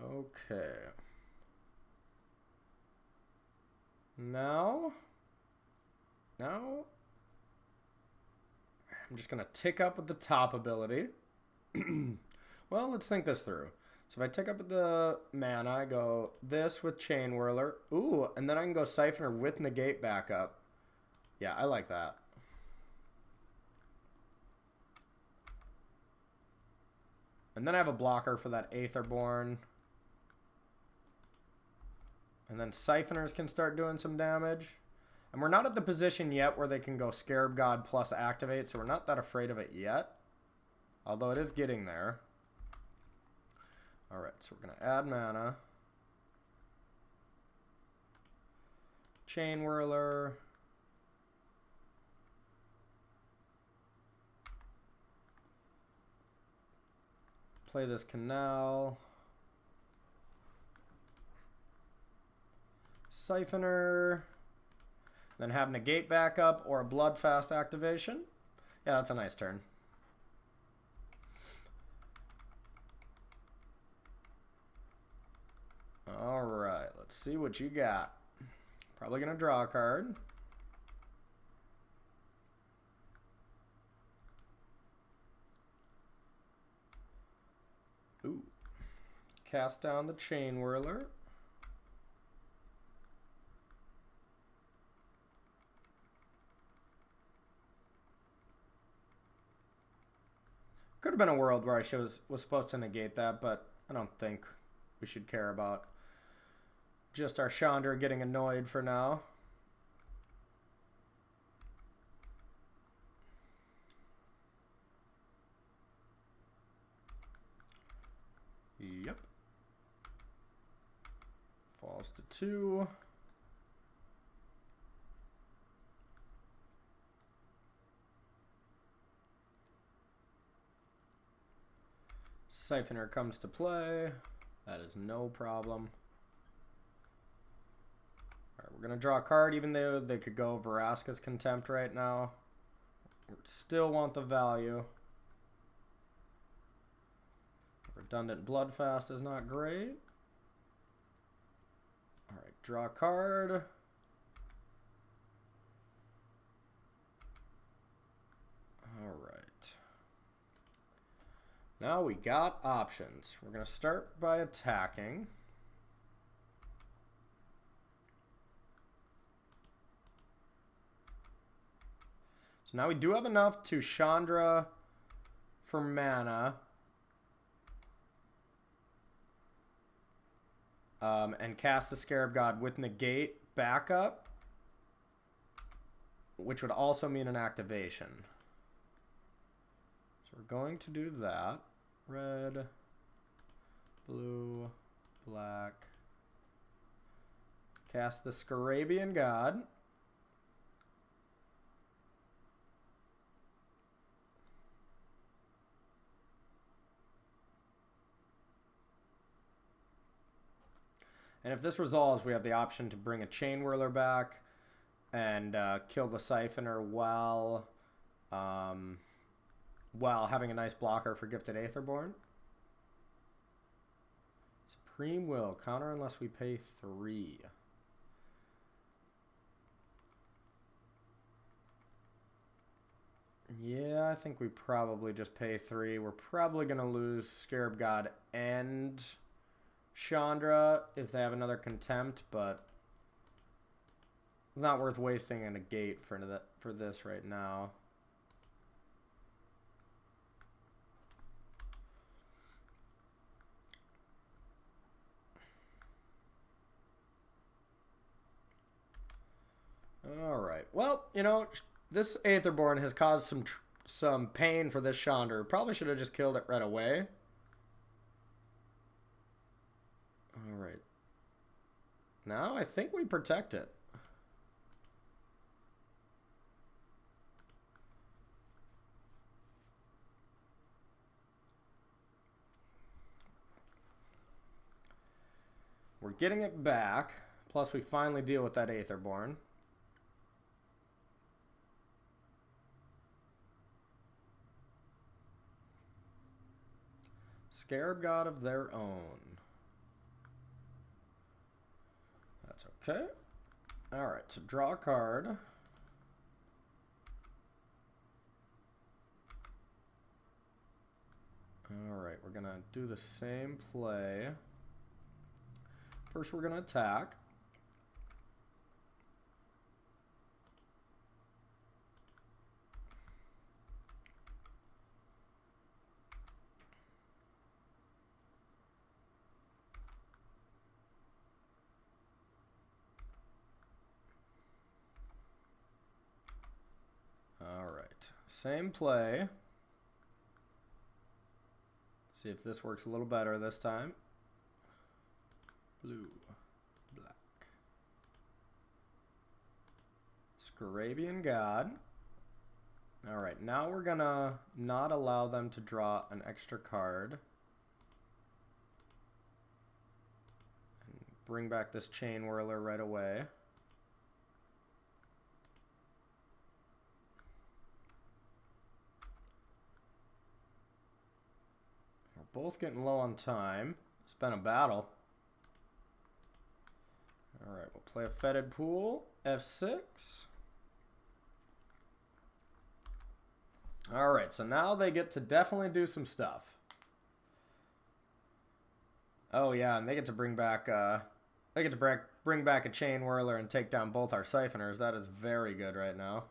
Okay. Now, I'm just going to tick up with the top ability. Well, let's think this through. So if I tick up with the mana, I go this with Chain Whirler. Ooh, and then I can go Siphoner with Negate backup. Yeah, I like that. And then I have a blocker for that Aetherborn. And then Siphoners can start doing some damage. And we're not at the position yet where they can go Scarab God plus activate, so we're not that afraid of it yet. Although it is getting there. Alright, so we're going to add mana. Chain Whirler. Play this Canal. Siphoner. Then have Negate backup or a Bloodfast activation. Yeah, that's a nice turn. Alright, let's see what you got. Probably going to draw a card. Ooh. Cast down the Chain Whirler. Could have been a world where I was supposed to negate that, but I don't think we should care about just our Chandra getting annoyed for now. Yep. Falls to 2. Siphoner comes to play. That is no problem. Alright, we're going to draw a card, even though they could go Vraska's Contempt right now. We still want the value. Redundant Bloodfast is not great. Alright, draw a card. Alright. Now we got options. We're going to start by attacking. So now we do have enough to Chandra for mana. And cast the Scarab God with negate backup, which would also mean an activation. So we're going to do that. Red, blue, black. Cast the Scarabian God. And if this resolves, we have the option to bring a Chain Whirler back and kill the Siphoner while having a nice blocker for Gifted Aetherborn. Supreme Will. Counter unless we pay 3. Yeah, I think we probably just pay 3. We're probably going to lose Scarab God and Chandra if they have another Contempt, but it's not worth wasting a negate for this right now. Alright, well, you know, this Aetherborn has caused some pain for this Chandra. Probably should have just killed it right away. Alright. Now I think we protect it. We're getting it back. Plus we finally deal with that Aetherborn. Scarab God of their own. That's okay. Alright, so draw a card. Alright, we're going to do the same play. First, we're going to attack. Alright, same play. See if this works a little better this time. Blue, black. Scarabian God. Alright, now we're gonna not allow them to draw an extra card. And bring back this Chain Whirler right away. We're both getting low on time. It's been a battle. Alright, we'll play a Fetid Pool, F6. Alright, so now they get to definitely do some stuff. Oh yeah, and they get to bring back bring back a Chain Whirler and take down both our Siphoners. That is very good right now.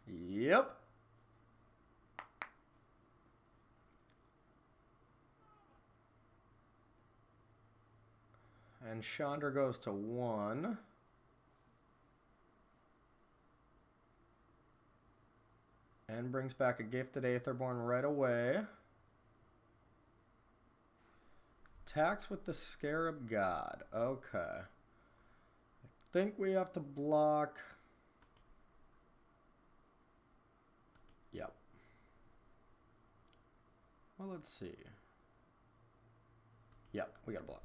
Yep. And Chandra goes to 1. And brings back a Gifted Aetherborn right away. Attacks with the Scarab God. Okay. I think we have to block. Yep. Well, let's see. Yep, we gotta block.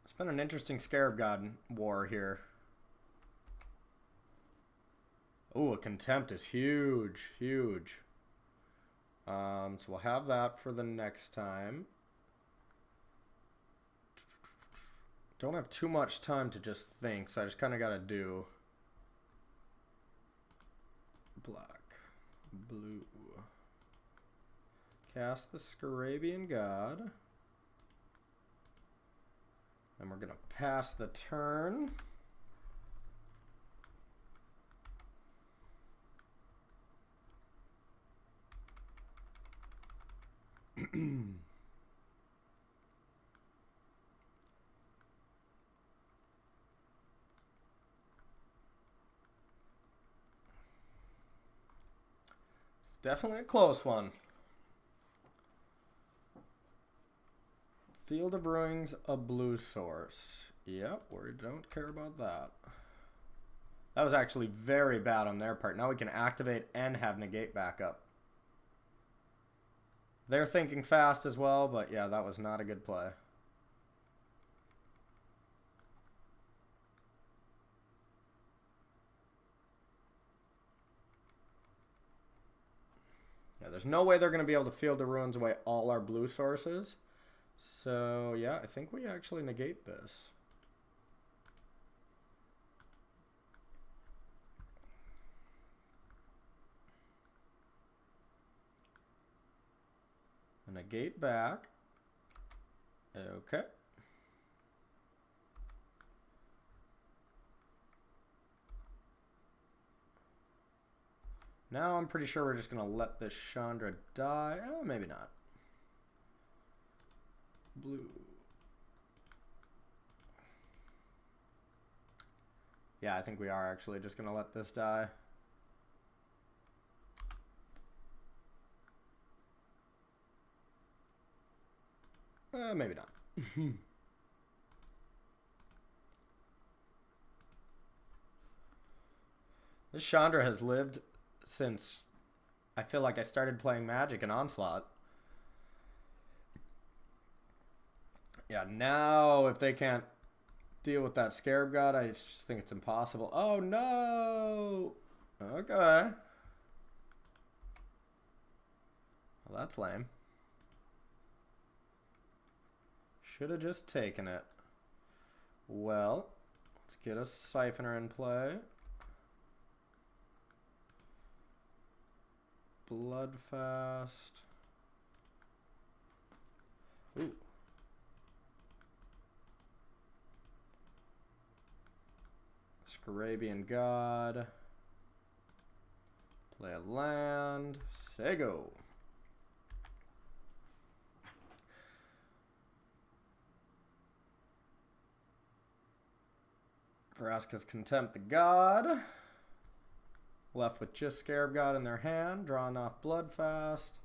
It's been an interesting Scarab God war here. Oh, a Contempt is huge, huge. So we'll have that for the next time. Don't have too much time to just think, so I just kind of got to do black, blue, Cast the Scarabian God. And we're going to pass the turn. It's definitely a close one. Field of Ruins, a blue source. Yep, we don't care about that. That was actually very bad on their part. Now we can activate and have negate back up. They're thinking fast as well, but yeah, that was not a good play. Yeah, there's no way they're going to be able to Field of Ruins away all our blue sources. So, yeah, I think we actually negate this. Negate back. Okay. Now I'm pretty sure we're just going to let this Chandra die. Oh, maybe not. Blue. Yeah, I think we are actually just going to let this die. Maybe not. This Chandra has lived since I feel like I started playing Magic and Onslaught. Yeah, now if they can't deal with that Scarab God, I just think it's impossible. Oh no! Okay. Well, that's lame. Should have just taken it. Well, let's get a Siphoner in play. Bloodfast. Ooh. Scarabian God. Play a land. Sego. Vraska's Contempt the God. Left with just Scarab God in their hand. Drawing off Bloodfast.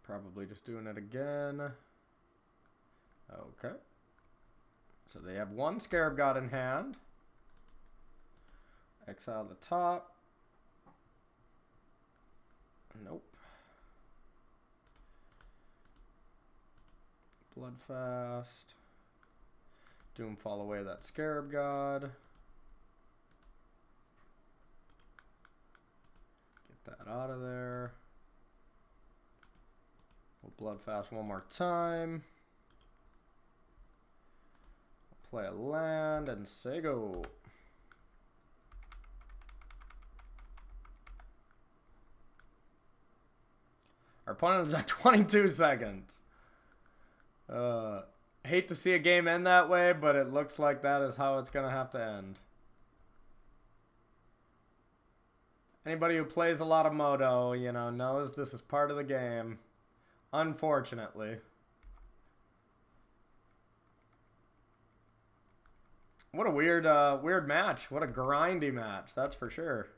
Probably just doing it again. Okay. So they have one Scarab God in hand. Exile the top. Nope. Bloodfast. Doomfall away that Scarab God. Get that out of there. We'll Bloodfast one more time. Play a land and say go. Our opponent is at 22 seconds. Hate to see a game end that way, but it looks like that is how it's going to have to end. Anybody who plays a lot of Moto, you know, knows this is part of the game. Unfortunately. What a weird match. What a grindy match, that's for sure.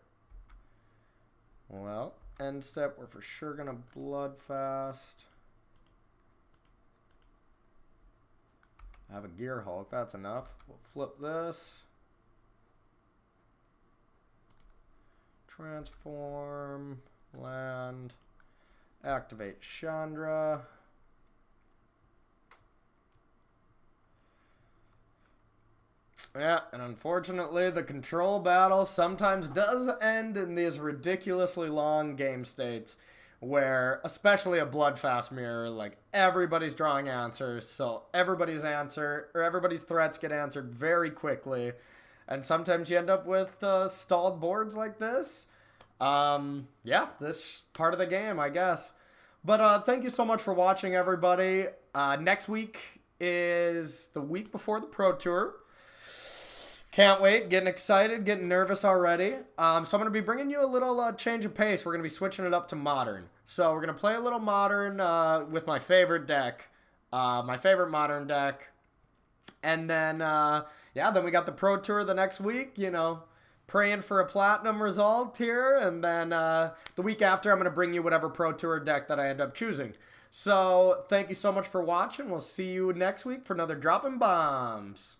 Well, end step, we're for sure going to Bloodfast. I have a Gear Hulk, that's enough. We'll flip this. Transform, land, activate Chandra. Yeah, and unfortunately the control battle sometimes does end in these ridiculously long game states where, especially a Bloodfast mirror, like everybody's drawing answers, so everybody's threats get answered very quickly. and sometimes you end up with stalled boards like this. Yeah, this part of the game, I guess. But thank you so much for watching, everybody. Next week is the week before the Pro Tour. Can't wait. Getting excited. Getting nervous already. So I'm going to be bringing you a little change of pace. We're going to be switching it up to Modern. So we're going to play a little Modern with my favorite deck. My favorite Modern deck. And then, yeah, then we got the Pro Tour the next week. You know, praying for a Platinum result here. And then the week after, I'm going to bring you whatever Pro Tour deck that I end up choosing. So thank you so much for watching. We'll see you next week for another Dropping Bombs.